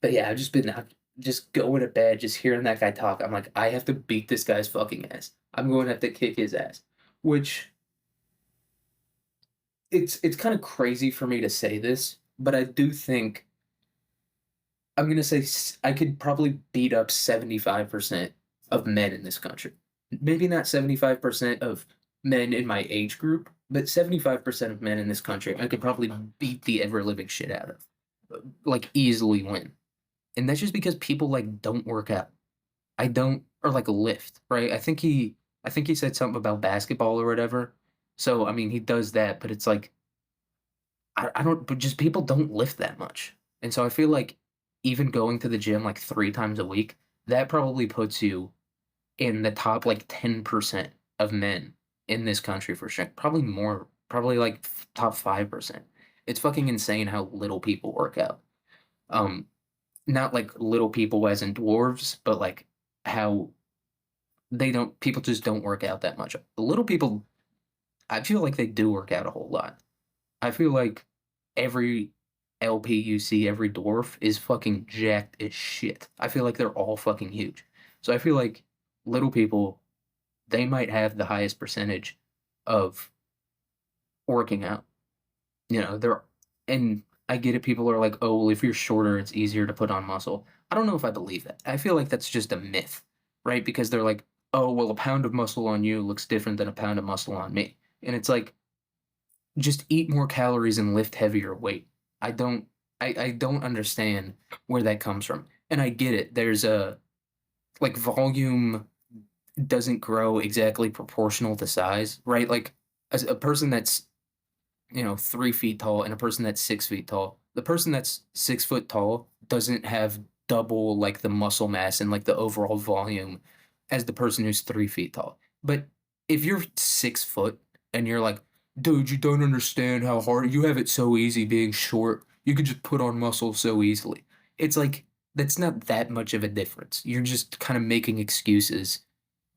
S1: but yeah, I've just been just going to bed, just hearing that guy talk. I'm like, I have to beat this guy's fucking ass. I'm going to have to kick his ass, which it's kind of crazy for me to say this, but I do think I'm gonna say I could probably beat up 75% of men in this country. Maybe not 75% of men in my age group, but 75% of men in this country I could probably beat the ever living shit out of. Like easily win. And that's just because people like don't work out. I don't or like lift, right? I think he said something about basketball or whatever. So I mean he does that, but it's like I don't but just people don't lift that much. And so I feel like even going to the gym like 3 times a week, that probably puts you in the top, like, 10% of men in this country for sure. Probably more, probably, like, top 5%. It's fucking insane how little people work out. Um, Not, like, little people as in dwarves, but, like, how they don't people just don't work out that much. The little people, I feel like they do work out a whole lot. I feel like every LP you see, every dwarf is fucking jacked as shit. I feel like they're all fucking huge. So I feel like little people, they might have the highest percentage of working out. They're and I get it, people are like, "Oh, well, if you're shorter, it's easier to put on muscle." I don't know if I believe that. I feel like that's just a myth, right? Because they're like, "Oh, well, a pound of muscle on you looks different than a pound of muscle on me." And it's like, just eat more calories and lift heavier weight. I don't I don't understand where that comes from. And I get it. There's a like volume doesn't grow exactly proportional to size, right? Like as a person that's 3 feet tall and a person that's 6 feet tall. The person that's 6 foot tall doesn't have double like the muscle mass and like the overall volume as the person who's 3 feet tall. But if you're 6 foot and you're like, dude, you don't understand how hard you have it so easy being short. You could just put on muscle so easily. It's like that's not that much of a difference. You're just kind of making excuses.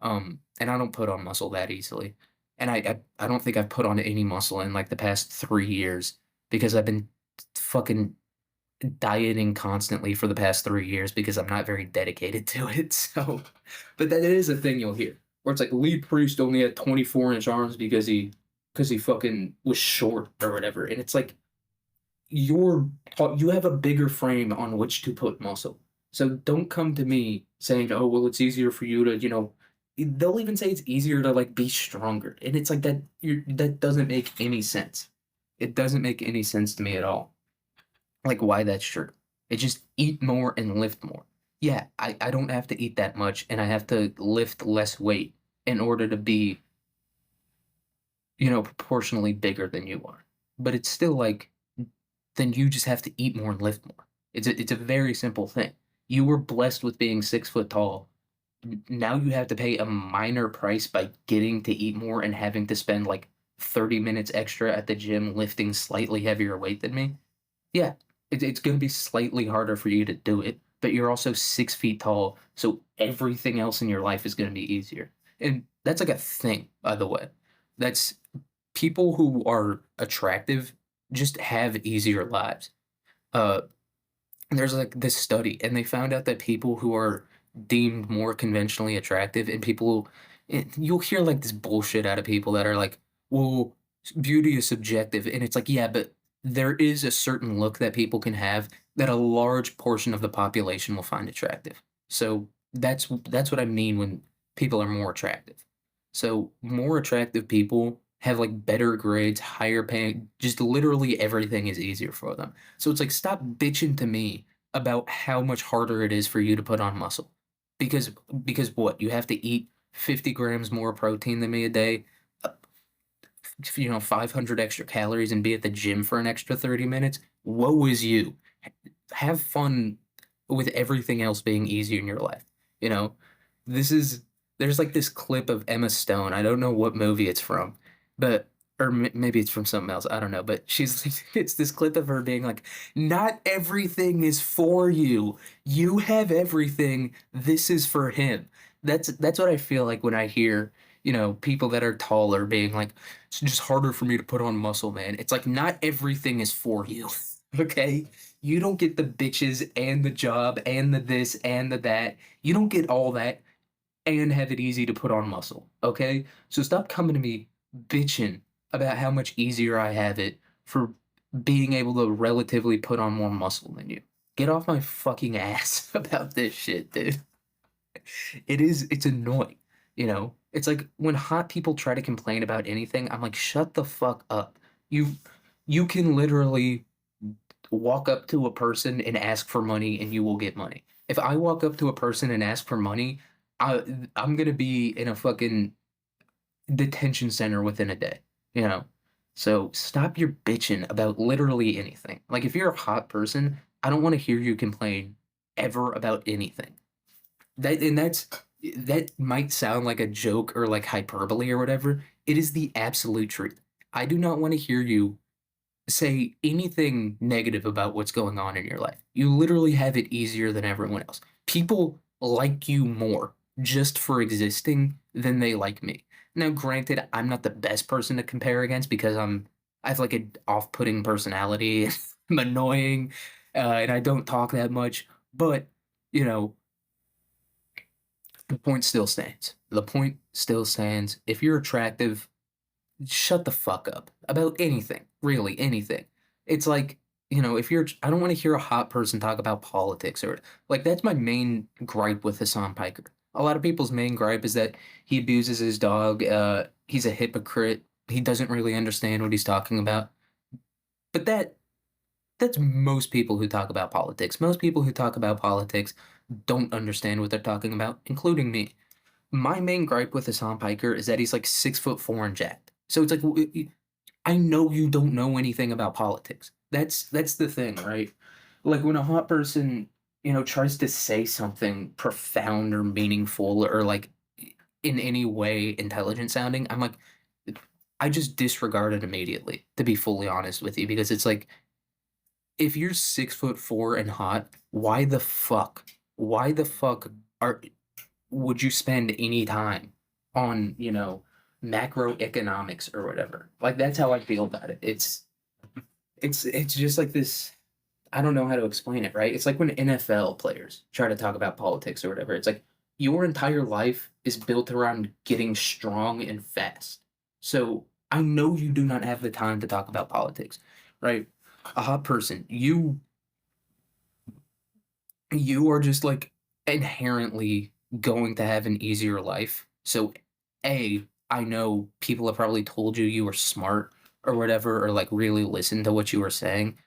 S1: And I don't put on muscle that easily. And I don't think I've put on any muscle in, like, the past 3 years because I've been fucking dieting constantly for the past 3 years because I'm not very dedicated to it, so but that is a thing you'll hear, where it's like, Lee Priest only had 24-inch arms because he fucking was short or whatever, and it's like, you have a bigger frame on which to put muscle. So don't come to me saying, "Oh, well, it's easier for you to," they'll even say it's easier to like be stronger. And it's like that doesn't make any sense. It doesn't make any sense to me at all. Like why that's true. It just eat more and lift more. Yeah, I don't have to eat that much and I have to lift less weight in order to be, proportionally bigger than you are. But it's still like then you just have to eat more and lift more. It's a very simple thing. You were blessed with being 6 foot tall. Now you have to pay a minor price by getting to eat more and having to spend like 30 minutes extra at the gym lifting slightly heavier weight than me. Yeah, it's going to be slightly harder for you to do it, but you're also 6 feet tall, so everything else in your life is going to be easier. And that's like a thing, by the way. That's people who are attractive just have easier lives. Uh, there's like this study, and they found out that people who are deemed more conventionally attractive and you'll hear like this bullshit out of people that are like, well, beauty is subjective. And it's like, yeah, but there is a certain look that people can have that a large portion of the population will find attractive. So that's what I mean when people are more attractive. So more attractive people have like better grades, higher paying, just literally everything is easier for them. So it's like stop bitching to me about how much harder it is for you to put on muscle. Because because what? You have to eat 50 grams more protein than me a day, uh, 500 extra calories and be at the gym for an extra 30 minutes. Woe is you. Have fun with everything else being easier in your life. You know, this is there's like this clip of Emma Stone. I don't know what movie it's from, but or maybe it's from something else. I don't know, but she's it's this clip of her being like, "Not everything is for you. You have everything. This is for him." That's what I feel like when I hear, people that are taller being like, "It's just harder for me to put on muscle, man." It's like not everything is for you. Okay? You don't get the bitches and the job and the this and the that. You don't get all that and have it easy to put on muscle, okay? So stop coming to me bitching about how much easier I have it for being able to relatively put on more muscle than you. Get off my fucking ass about this shit, dude. It's annoying, It's like when hot people try to complain about anything, I'm like, shut the fuck up. You you can literally walk up to a person and ask for money and you will get money. If I walk up to a person and ask for money, I I'm gonna be in a fucking detention center within a day, you know? So stop your bitching about literally anything. Like if you're a hot person, I don't want to hear you complain ever about anything. That might sound like a joke or like hyperbole or whatever. It is the absolute truth. I do not want to hear you say anything negative about what's going on in your life. You literally have it easier than everyone else. People like you more just for existing than they like me. Now, granted, I'm not the best person to compare against because I have like an off-putting personality. I'm annoying, and I don't talk that much. But you know, the point still stands. The point still stands. If you're attractive, shut the fuck up about anything, really anything. It's like, if you're, I don't want to hear a hot person talk about politics or like that's my main gripe with Hassan Piker. A lot of people's main gripe is that he abuses his dog. He's a hypocrite. He doesn't really understand what he's talking about. But that's most people who talk about politics. Most people who talk about politics don't understand what they're talking about, including me. My main gripe with Hassan Piker is that he's like 6'4" and jacked. So it's like I know you don't know anything about politics. That's the thing, right? Like when a hot person, tries to say something profound or meaningful or like in any way intelligent sounding, I'm like I just disregard it immediately, to be fully honest with you, because it's like if you're 6'4" and hot, why the fuck are would you spend any time on, macroeconomics or whatever? Like that's how I feel about it. It's just like this. I don't know how to explain it, right? It's like when NFL players try to talk about politics or whatever. It's like your entire life is built around getting strong and fast. So I know you do not have the time to talk about politics, right? A hot person, you are just like inherently going to have an easier life. So, A, I know people have probably told you you were smart or whatever, or like really listen to what you were saying.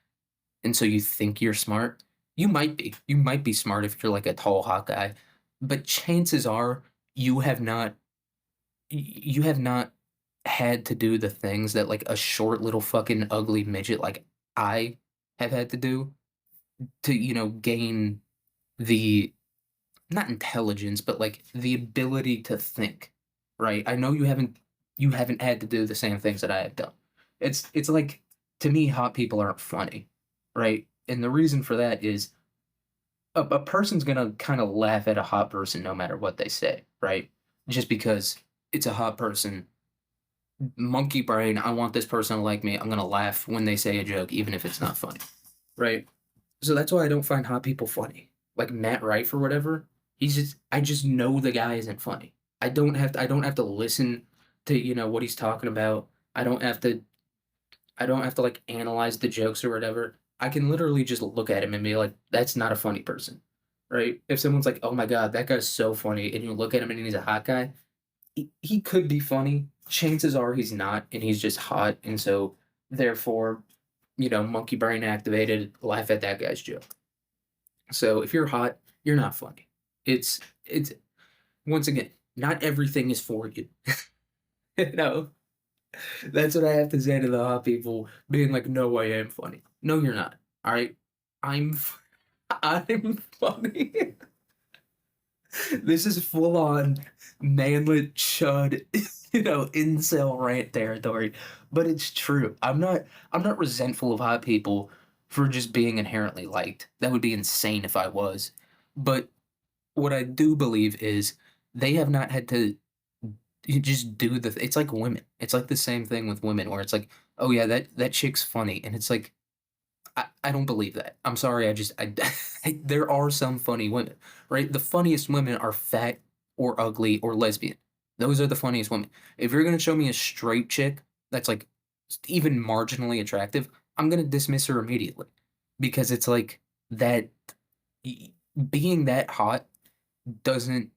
S1: And so you think you're smart. You might be. You might be smart if you're like a tall, hot guy. But chances are you have not had to do the things that like a short little fucking ugly midget like I have had to do to, gain the not intelligence, but like the ability to think, right? I know you haven't had to do the same things that I have done. It's like to me, hot people aren't funny, right? And the reason for that is a person's gonna kind of laugh at a hot person no matter what they say, right? Just because it's a hot person. Monkey brain, I want this person to like me. I'm gonna laugh when they say a joke, even if it's not funny, right? So that's why I don't find hot people funny. Like Matt Rife or whatever. I just know the guy isn't funny. I don't have to listen to, what he's talking about. I don't have to like analyze the jokes or whatever. I can literally just look at him and be like, that's not a funny person. Right? If someone's like, "Oh my god, that guy's so funny," and you look at him and he's a hot guy, he could be funny. Chances are he's not, and he's just hot, and so therefore, monkey brain activated, laugh at that guy's joke. So if you're hot, you're not funny. It's once again, not everything is for you. No, that's what I have to say to the hot people being like, no, I am funny. No, you're not. All right, I'm I'm funny. This is full on manlet chud, incel rant territory. But it's true. I'm not resentful of hot people for just being inherently liked. That would be insane if I was. But what I do believe is they have not had to just do it's like women. It's like the same thing with women where it's like, oh yeah, that chick's funny. And it's like I don't believe that. I'm sorry. There are some funny women, right? The funniest women are fat or ugly or lesbian. Those are the funniest women. If you're gonna show me a straight chick that's like even marginally attractive, I'm gonna dismiss her immediately because it's like that. Being that hot doesn't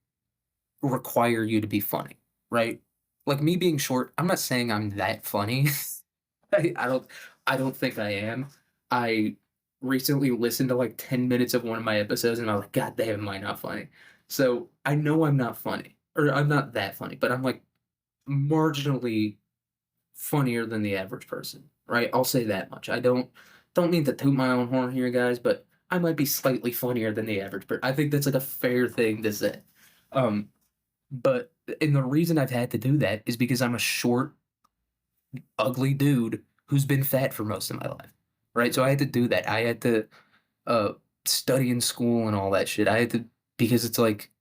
S1: require you to be funny, right? Like me being short, I'm not saying I'm that funny. I don't I don't think I am. I recently listened to like 10 minutes of one of my episodes and I was like, God damn, am I not funny? So I know I'm not funny. Or I'm not that funny, but I'm like marginally funnier than the average person, right? I'll say that much. I don't mean to toot my own horn here, guys, but I might be slightly funnier than the average person. I think that's like a fair thing to say. Um, but and the reason I've had to do that is because I'm a short, ugly dude who's been fat for most of my life, right? So I had to do that. I had to uh study in school and all that shit. I had to because it's like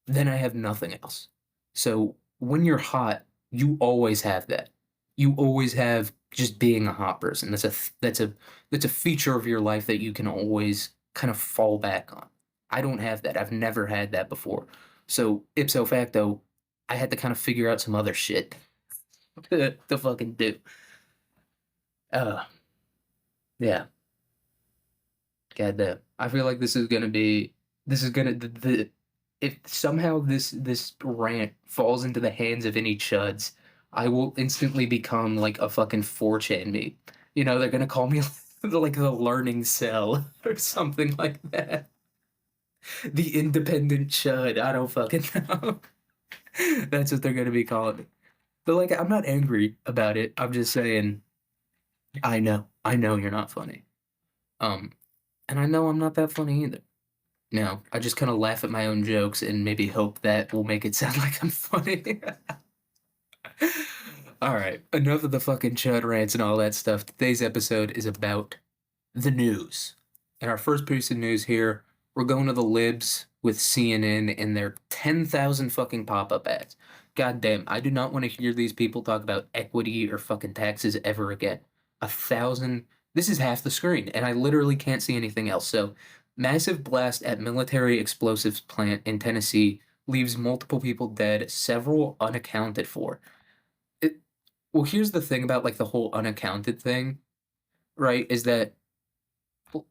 S1: then I have nothing else. So when you're hot, you always have that. You always have just being a hot person. That's a feature of your life that you can always kind of fall back on. I don't have that. I've never had that before. So ipso facto, I had to kind of figure out some other shit to fucking do. Uh, yeah. Goddamn. I feel like this is gonna the if somehow this rant falls into the hands of any chuds, I will instantly become like a fucking 4chan me. You know, they're gonna call me like the learning cell or something like that. The independent chud. I don't fucking know. That's what they're gonna be calling me. But like I'm not angry about it. I'm just saying I know you're not funny. Um, and I know I'm not that funny either. No, I just kind of laugh at my own jokes and maybe hope that will make it sound like I'm funny. All right, enough of the fucking chud rants and all that stuff. Today's episode is about the news. And our first piece of news here, we're going to the libs with CNN and their 10,000 fucking pop-up ads. God damn, I do not want to hear these people talk about equity or fucking taxes ever again. 1,000, this is half the screen, and I literally can't see anything else. So, massive blast at military explosives plant in Tennessee leaves multiple people dead, several unaccounted for. It, well, here's the thing about like the whole unaccounted thing, right? Is that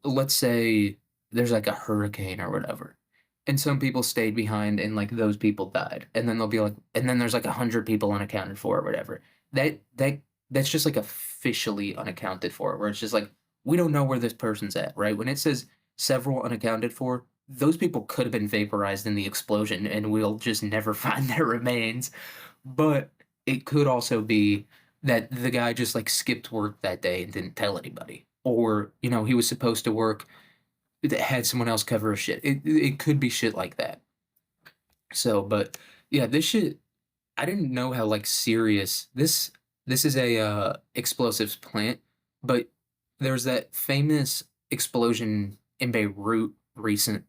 S1: let's say there's like a hurricane or whatever, and some people stayed behind and like those people died, and then they'll be like, and then there's like 100 people unaccounted for or whatever. That's just like officially unaccounted for, where it's just like we don't know where this person's at, right? When it says several unaccounted for, those people could have been vaporized in the explosion, and we'll just never find their remains. But it could also be that the guy just like skipped work that day and didn't tell anybody, or you know he was supposed to work that had someone else cover his shit. It could be shit like that. So, but yeah, this shit I didn't know how like serious this is a explosives plant, but there was that famous explosion in Beirut recent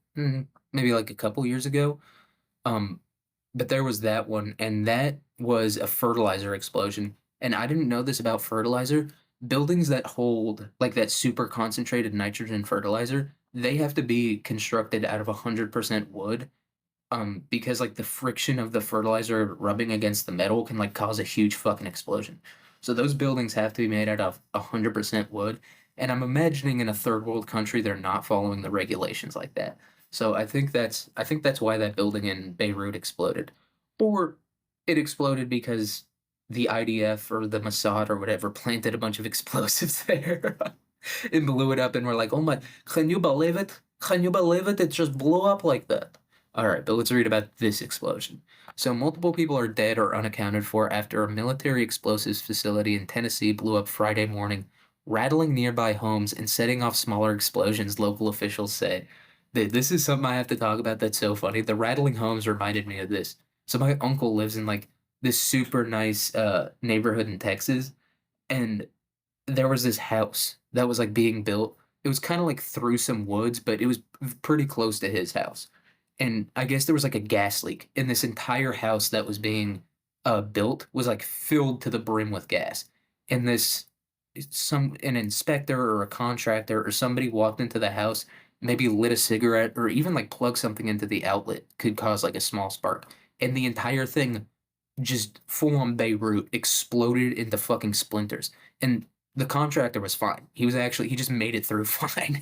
S1: maybe like a couple years ago. Um but there was that one, and that was a fertilizer explosion. And I didn't know this about fertilizer. Buildings that hold like that super concentrated nitrogen fertilizer, they have to be constructed out of 100% wood. Because like the friction of the fertilizer rubbing against the metal can like cause a huge fucking explosion. So those buildings have to be made out of 100% wood. And I'm imagining in a third world country they're not following the regulations like that. So I think that's why that building in Beirut exploded. Or it exploded because the IDF or the Mossad or whatever planted a bunch of explosives there and blew it up, and we're like, "Oh my, can you believe it? Can you believe it? It just blew up like that." All right, but let's read about this explosion. So, multiple people are dead or unaccounted for after a military explosives facility in Tennessee blew up Friday morning, rattling nearby homes and setting off smaller explosions, local officials say. Dude, this is something I have to talk about that's so funny. The rattling homes reminded me of this. So, my uncle lives in like this super nice neighborhood in Texas, and there was this house that was like being built. It was kind of like through some woods, but it was pretty close to his house. And I guess there was like a gas leak, and this entire house that was being built was like filled to the brim with gas. And this some an inspector or a contractor or somebody walked into the house, maybe lit a cigarette or even like plugged something into the outlet, could cause like a small spark. And the entire thing just full on Beirut exploded into fucking splinters. And the contractor was fine. He just made it through fine.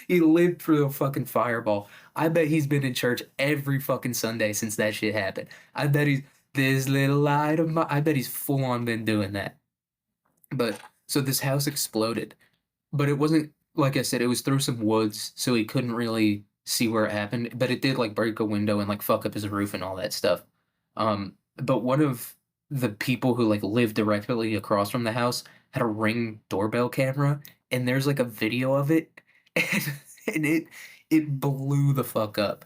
S1: He lived through a fucking fireball. I bet he's been in church every fucking Sunday since that shit happened. I bet he's this little light of my. I bet he's full on been doing that. But so this house exploded, but it wasn't like I said. It was through some woods, so he couldn't really see where it happened. But it did like break a window and like fuck up his roof and all that stuff. But one of the people who like live directly across from the house had a Ring doorbell camera, and there's like a video of it, and, and it blew the fuck up.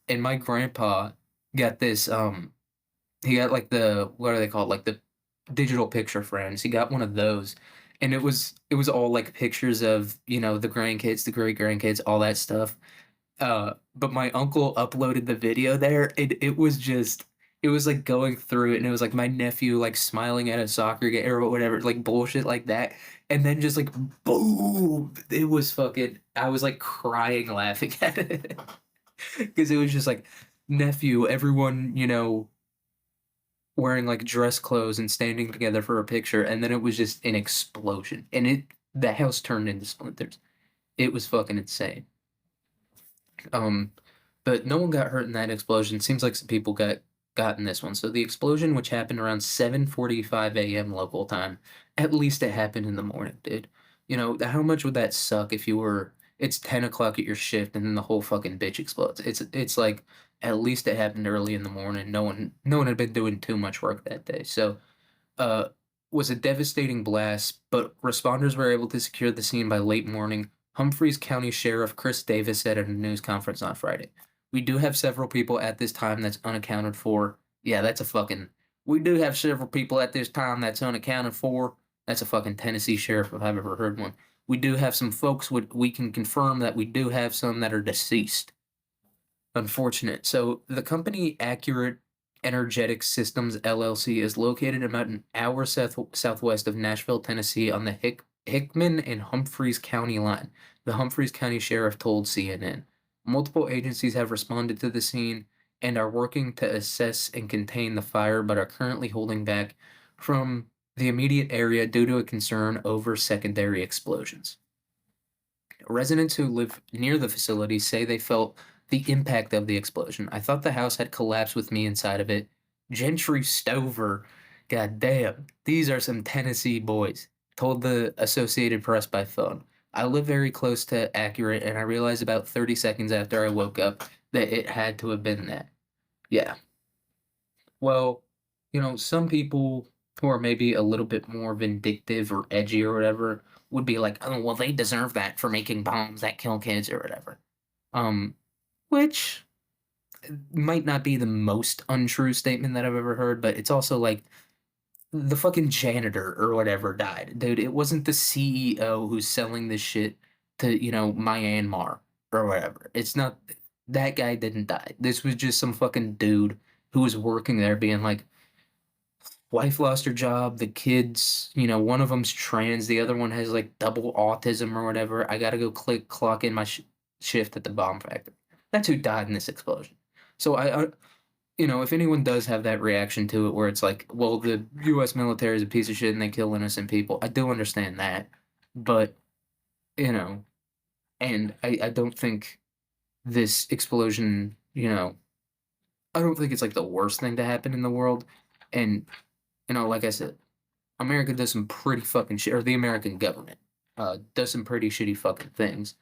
S1: And my grandpa got this he got like the what are they called? Like the digital picture frames. He got one of those. And it was all like pictures of, the grandkids, the great grandkids, all that stuff. But my uncle uploaded the video there, and it was like going through it, and it was like my nephew like smiling at a soccer game or whatever, like bullshit like that. And then just like boom, it was fucking I was like crying laughing at it. Because it was just like nephew, everyone, wearing like dress clothes and standing together for a picture, and then it was just an explosion. And the house turned into splinters. It was fucking insane. Um, but no one got hurt in that explosion. Seems like some people got in this one. So the explosion, which happened around 7:45 a.m. local time, at least it happened in the morning, dude. How much would that suck if it's 10 o'clock at your shift and then the whole fucking bitch explodes. It's like at least it happened early in the morning. No one had been doing too much work that day. So uh, was a devastating blast, but responders were able to secure the scene by late morning. Humphreys County Sheriff Chris Davis said at a news conference on Friday. We do have several people at this time that's unaccounted for. Yeah, that's a fucking. We do have several people at this time that's unaccounted for. That's a fucking Tennessee sheriff if I've ever heard one. We do have some folks. We can confirm that we do have some that are deceased. Unfortunate. So the company Accurate Energetic Systems LLC is located about an hour southwest of Nashville, Tennessee, on the Hickman and Humphreys County line. The Humphreys County Sheriff told CNN. Multiple agencies have responded to the scene and are working to assess and contain the fire, but are currently holding back from the immediate area due to a concern over secondary explosions. Residents who live near the facility say they felt the impact of the explosion. I thought the house had collapsed with me inside of it. Gentry Stover, goddamn, these are some Tennessee boys, told the Associated Press by phone. I live very close to Accurate, and I realized about 30 seconds after I woke up that it had to have been that. Yeah. Well, some people who are maybe a little bit more vindictive or edgy or whatever would be like, oh, well, they deserve that for making bombs that kill kids or whatever. Um, which might not be the most untrue statement that I've ever heard, but it's also like the fucking janitor or whatever died. Dude, it wasn't the CEO who's selling this shit to, Myanmar or whatever. It's not that guy didn't die. This was just some fucking dude who was working there being like, wife lost her job, the kids, one of them's trans, the other one has like double autism or whatever. I gotta go clock in my shift at the bomb factory. That's who died in this explosion. So if anyone does have that reaction to it where it's like, well, the US military is a piece of shit and they kill innocent people, I do understand that. But, and I don't think this explosion, I don't think it's like the worst thing to happen in the world. And, like I said, America does some pretty fucking shit, or the American government does some pretty shitty fucking things.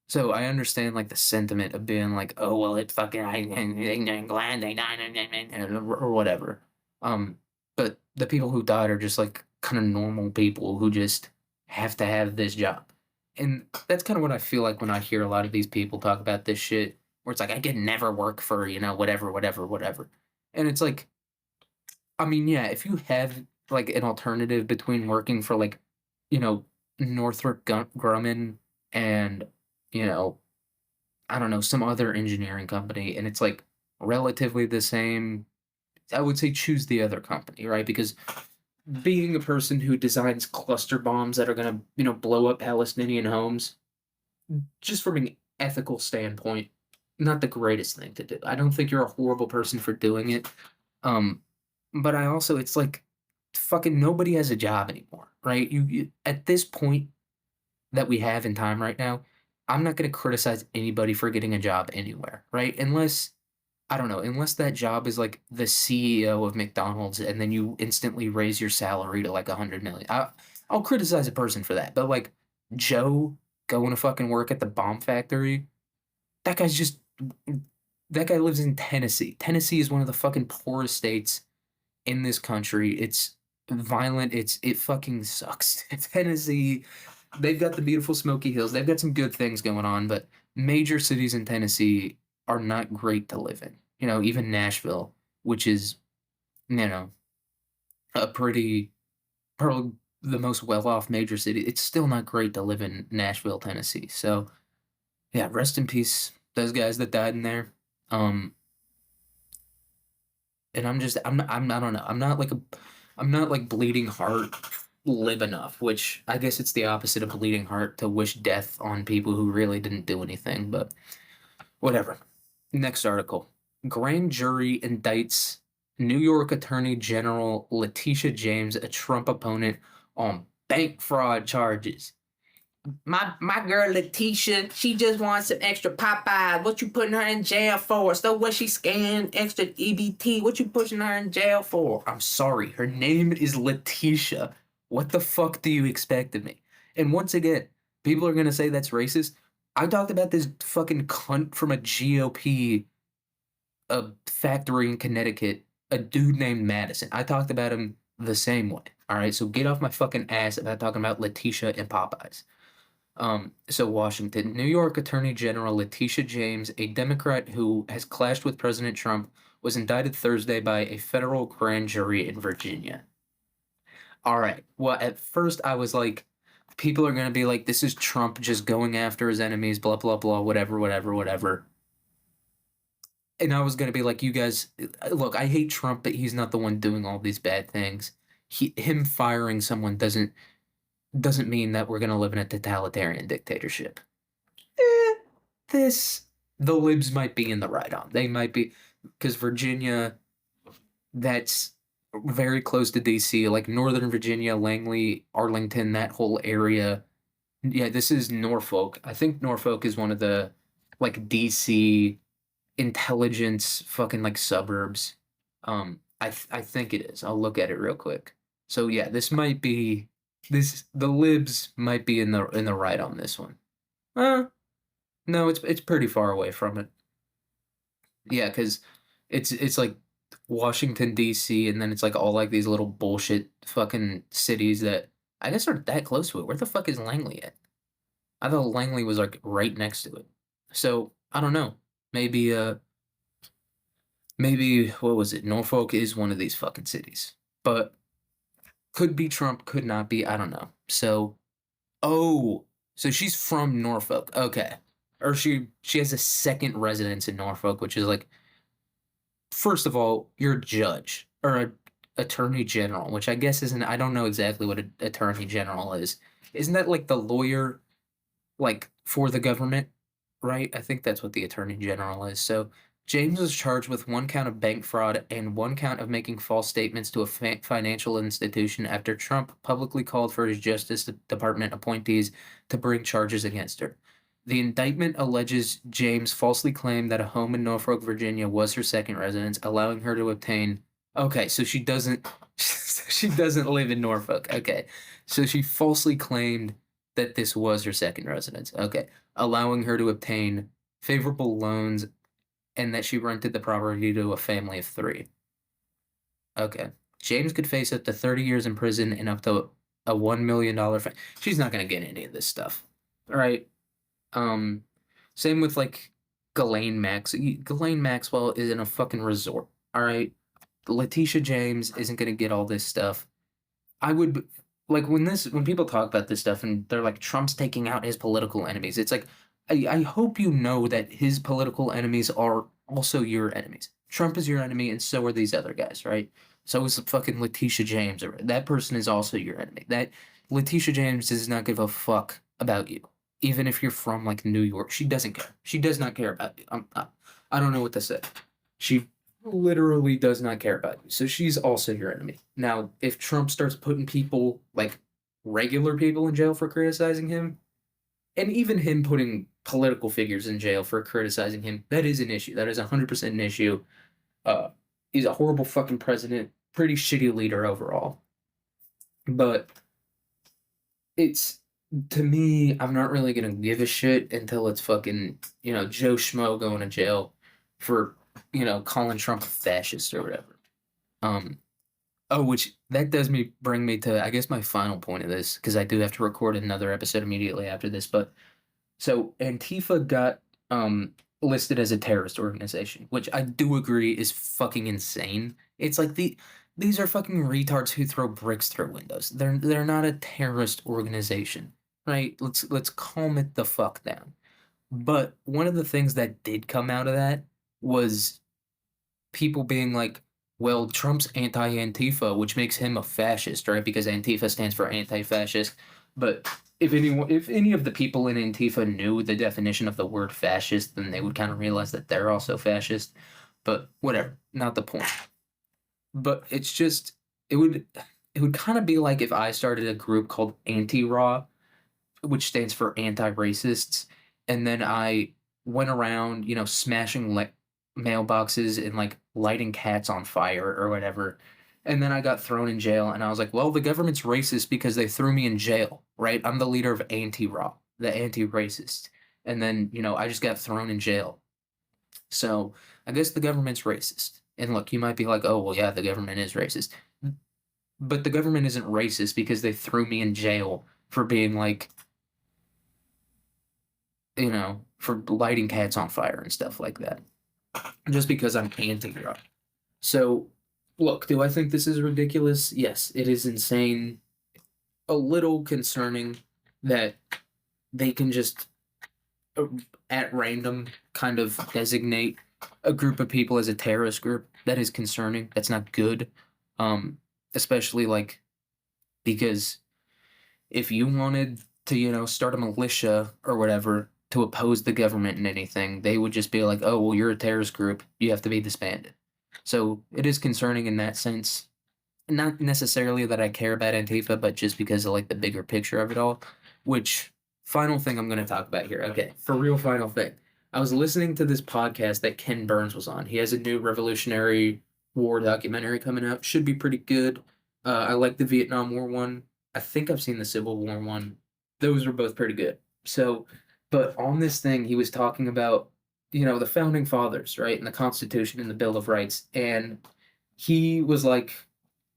S1: So I understand like the sentiment of being like, oh well, it fucking I'm glad they died or whatever. But the people who died are just like kind of normal people who just have to have this job, and that's kind of what I feel like when I hear a lot of these people talk about this shit, where it's like I could never work for whatever, whatever, whatever, and it's like, I mean, yeah, if you have like an alternative between working for like, you know, Northrop Grumman and you know, I don't know, some other engineering company, and it's like relatively the same, I would say choose the other company, right? Because being a person who designs cluster bombs that are going to, blow up Palestinian homes, just from an ethical standpoint, not the greatest thing to do. I don't think you're a horrible person for doing it. Um, but I also, it's like, fucking nobody has a job anymore, right? You at this point that we have in time right now, I'm not going to criticize anybody for getting a job anywhere, right? Unless, I don't know, unless that job is like the CEO of McDonald's and then you instantly raise your salary to like 100 million. I'll criticize a person for that. But like Joe going to fucking work at the bomb factory, that guy's just, that guy lives in Tennessee. Tennessee is one of the fucking poorest states in this country. It's violent. It fucking sucks. Tennessee, they've got the beautiful Smoky Hills. They've got some good things going on, but major cities in Tennessee are not great to live in. Even Nashville, which is, you know, a pretty probably the most well-off major city. It's still not great to live in Nashville, Tennessee. So yeah, rest in peace those guys that died in there. Um, and I don't know. I'm not like bleeding heart live enough, which I guess it's the opposite of bleeding heart to wish death on people who really didn't do anything, but whatever. Next article. Grand jury indicts New York Attorney General Letitia James, a Trump opponent, on bank fraud charges. My girl Letitia, she just wants some extra Popeyes. What you putting her in jail for? So what she scanned extra EBT? What you pushing her in jail for? I'm sorry, her name is Letitia. What the fuck do you expect of me? And once again, people are gonna say that's racist. I talked about this fucking cunt from a GOP factory in Connecticut, a dude named Madison. I talked about him the same way. All right, so get off my fucking ass about talking about Letitia and Popeyes. So Washington, New York Attorney General Letitia James, a Democrat who has clashed with President Trump, was indicted Thursday by a federal grand jury in Virginia. All right. Well, at first I was like, people are gonna be like, this is Trump just going after his enemies, blah blah blah, whatever, whatever, whatever. And I was gonna be like, you guys, look, I hate Trump, but he's not the one doing all these bad things. Him firing someone doesn't mean that we're gonna live in a totalitarian dictatorship. Eh, this the libs might be in the right on. They might be because Virginia, that's very close to DC, like Northern Virginia, Langley, Arlington, that whole area. Yeah, this is Norfolk. I think Norfolk is one of the like DC intelligence fucking like suburbs. I think it is. I'll look at it real quick. So yeah, the libs might be in the right on this one. Uh, no, it's pretty far away from it. Yeah, because it's like Washington D.C. and then it's like all like these little bullshit fucking cities that I guess aren't that close to it. Where the fuck is Langley at? I thought Langley was like right next to it. So I don't know. Maybe maybe what was it? Norfolk is one of these fucking cities, but could be Trump, could not be. I don't know. So oh, so she's from Norfolk. Okay. Or she has a second residence in Norfolk, which is like first of all, you're a judge or a attorney general, which I guess isn't I don't know exactly what an attorney general is. Isn't that like the lawyer like for the government, right? I think that's what the attorney general is. So James was charged with one count of bank fraud and one count of making false statements to a financial institution after Trump publicly called for his Justice Department appointees to bring charges against her. The indictment alleges James falsely claimed that a home in Norfolk, Virginia was her second residence, allowing her to obtain. Okay, so she doesn't she doesn't live in Norfolk. Okay. So she falsely claimed that this was her second residence. Okay. Allowing her to obtain favorable loans and that she rented the property to a family of three. Okay. James could face up to 30 years in prison and up to a $1 million fine. She's not going to get any of this stuff. All right. Um, Same with like Ghislaine Maxwell is in a fucking resort. All right. Letitia James isn't going to get all this stuff. I would like when people talk about this stuff and they're like Trump's taking out his political enemies. It's like I hope you know that his political enemies are also your enemies. Trump is your enemy, and so are these other guys, right? So is fucking Letitia James, or that person is also your enemy. That Letitia James does not give a fuck about you, even if you're from like New York. She doesn't care. She does not care about you. I don't know what to say. She literally does not care about you. So she's also your enemy. Now, if Trump starts putting people, like regular people, in jail for criticizing him, and even him putting political figures in jail for criticizing him, that is an issue. That is 100% an issue. Uh, he's a horrible fucking president, pretty shitty leader overall. But it's, to me, I'm not really gonna give a shit until it's fucking, Joe Schmo going to jail for, calling Trump a fascist or whatever. Um, Oh, which that does me bring me to, I guess, my final point of this, because I do have to record another episode immediately after this. But so Antifa got listed as a terrorist organization, which I do agree is fucking insane. It's like these are fucking retards who throw bricks through windows. They're not a terrorist organization, right? Let's calm it the fuck down. But one of the things that did come out of that was people being like, well, Trump's anti-Antifa, which makes him a fascist, right? Because Antifa stands for anti-fascist. But if any of the people in Antifa knew the definition of the word fascist, then they would kind of realize that they're also fascist. But whatever, not the point. But it's just it would kind of be like if I started a group called Anti-Raw, which stands for anti-racists, and then I went around, smashing mailboxes and like lighting cats on fire or whatever. And then I got thrown in jail, and I was like, well, the government's racist because they threw me in jail, right? I'm the leader of Anti-Raw, the anti-racist. And then, I just got thrown in jail. So I guess the government's racist. And look, you might be like, oh, well, yeah, the government is racist. But the government isn't racist because they threw me in jail for being like, for lighting cats on fire and stuff like that. Just because I'm anti-drug. So, look, do I think this is ridiculous? Yes, it is insane. A little concerning that they can just, uh, at random, kind of designate a group of people as a terrorist group. That is concerning. That's not good. Especially like because if you wanted to, start a militia or whatever to oppose the government in anything, they would just be like, oh, well, you're a terrorist group. You have to be disbanded. So it is concerning in that sense. Not necessarily that I care about Antifa, but just because of like the bigger picture of it all. Which, final thing I'm going to talk about here. Okay, for real, final thing. I was listening to this podcast that Ken Burns was on. He has a new Revolutionary War documentary coming out. Should be pretty good. I like the Vietnam War one. I think I've seen the Civil War one. Those were both pretty good. So, but on this thing, he was talking about, the founding fathers, right, and the Constitution and the Bill of Rights. And he was like,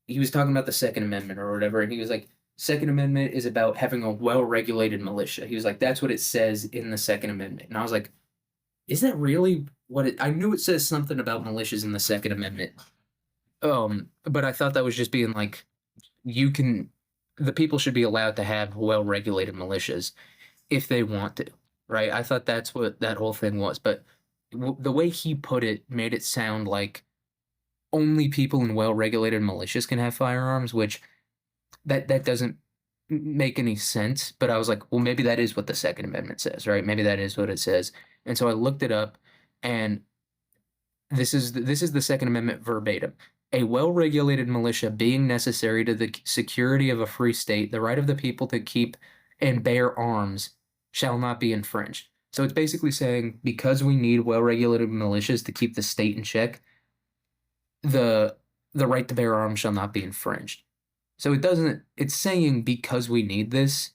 S1: he was talking about the Second Amendment or whatever. And he was like, Second Amendment is about having a well-regulated militia. He was like, that's what it says in the Second Amendment. And I was like, is that really what it, I knew it says something about militias in the Second Amendment. But I thought that was just being like, you can, the people should be allowed to have well-regulated militias if they want to, right? I thought that's what that whole thing was, but the way he put it made it sound like only people in well-regulated militias can have firearms, which that doesn't make any sense. But I was like, well, maybe that is what the Second Amendment says, right? Maybe that is what it says. And so I looked it up, and this is the Second Amendment verbatim. A well-regulated militia being necessary to the security of a free state, the right of the people to keep and bear arms shall not be infringed. So it's basically saying because we need well-regulated militias to keep the state in check, the the right to bear arms shall not be infringed. So it's saying because we need this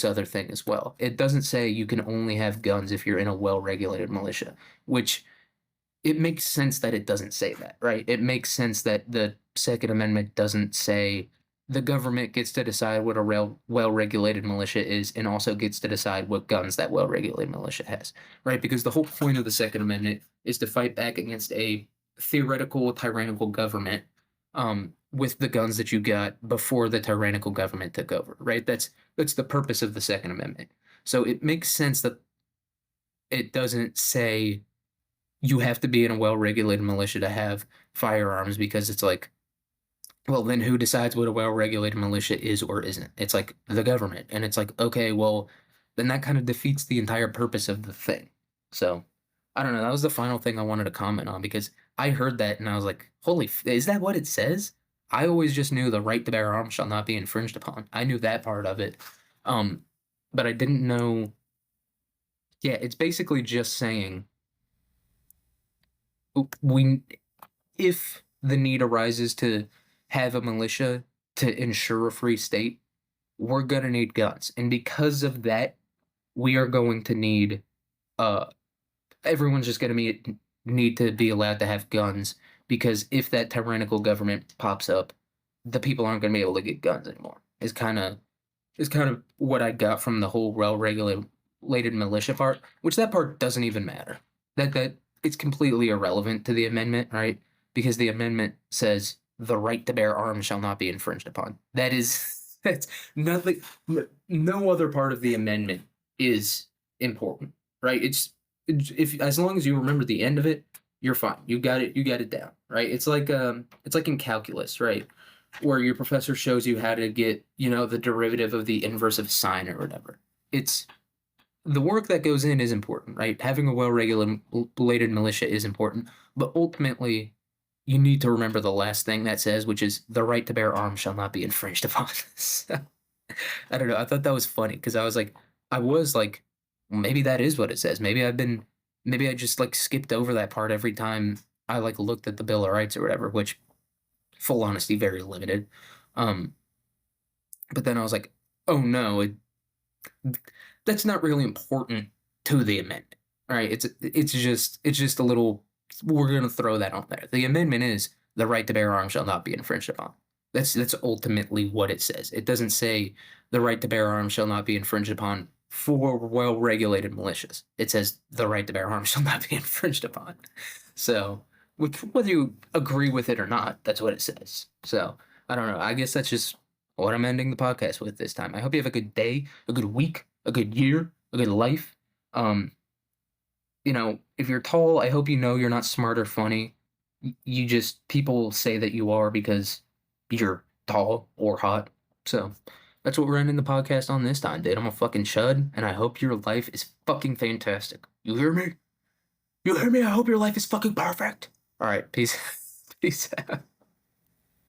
S1: other thing as well. It doesn't say you can only have guns if you're in a well-regulated militia, which it makes sense that it doesn't say that, right? It makes sense that the Second Amendment doesn't say the government gets to decide what a well-regulated militia is and also gets to decide what guns that well-regulated militia has, right? Because the whole point of the Second Amendment is to fight back against a theoretical tyrannical government with the guns that you got before the tyrannical government took over, right? That's the purpose of the Second Amendment. So it makes sense that it doesn't say you have to be in a well-regulated militia to have firearms because it's like, well, then who decides what a well-regulated militia is or isn't? It's like the government. And it's like, okay, well, then that kind of defeats the entire purpose of the thing. So I don't know. That was the final thing I wanted to comment on because I heard that and I was like, holy, is that what it says? I always just knew the right to bear arms shall not be infringed upon. I knew that part of it. Um, but I didn't know. Yeah, it's basically just saying we, if the need arises to have a militia to ensure a free state, we're gonna need guns. And because of that, we are going to need everyone's just gonna need to be allowed to have guns because if that tyrannical government pops up, the people aren't going to be able to get guns anymore. Is kind of what I got from the whole well regulated militia part, which that part doesn't even matter. That it's completely irrelevant to the amendment, right? Because the amendment says the right to bear arms shall not be infringed upon. That's nothing. No other part of the amendment is important, right? If as long as you remember the end of it, you're fine. You got it. You got it down, right? It's like in calculus, right? Where your professor shows you how to get, the derivative of the inverse of sine or whatever. It's the work that goes in is important, right? Having a well-regulated militia is important, but ultimately, you need to remember the last thing that says, which is the right to bear arms shall not be infringed upon. So, I don't know. I thought that was funny because I was like, well, maybe that is what it says. Maybe I just like skipped over that part every time I like looked at the Bill of Rights or whatever, which, full honesty, very limited. Um, but then I was like, oh no, that's not really important to the amendment, right? It's just a little. We're gonna throw that on there. The amendment is the right to bear arms shall not be infringed upon. That's ultimately what it says. It doesn't say the right to bear arms shall not be infringed upon for well-regulated militias. It says the right to bear arms shall not be infringed upon. So, whether you agree with it or not, that's what it says. So, I don't know. I guess that's just what I'm ending the podcast with this time. I hope you have a good day, a good week, a good year, a good life. Um, if you're tall, I hope you know you're not smart or funny. You just, people say that you are because you're tall or hot. So that's what we're ending the podcast on this time, dude. I'm a fucking chud, and I hope your life is fucking fantastic. You hear me? You hear me? I hope your life is fucking perfect. All right, peace. Peace out.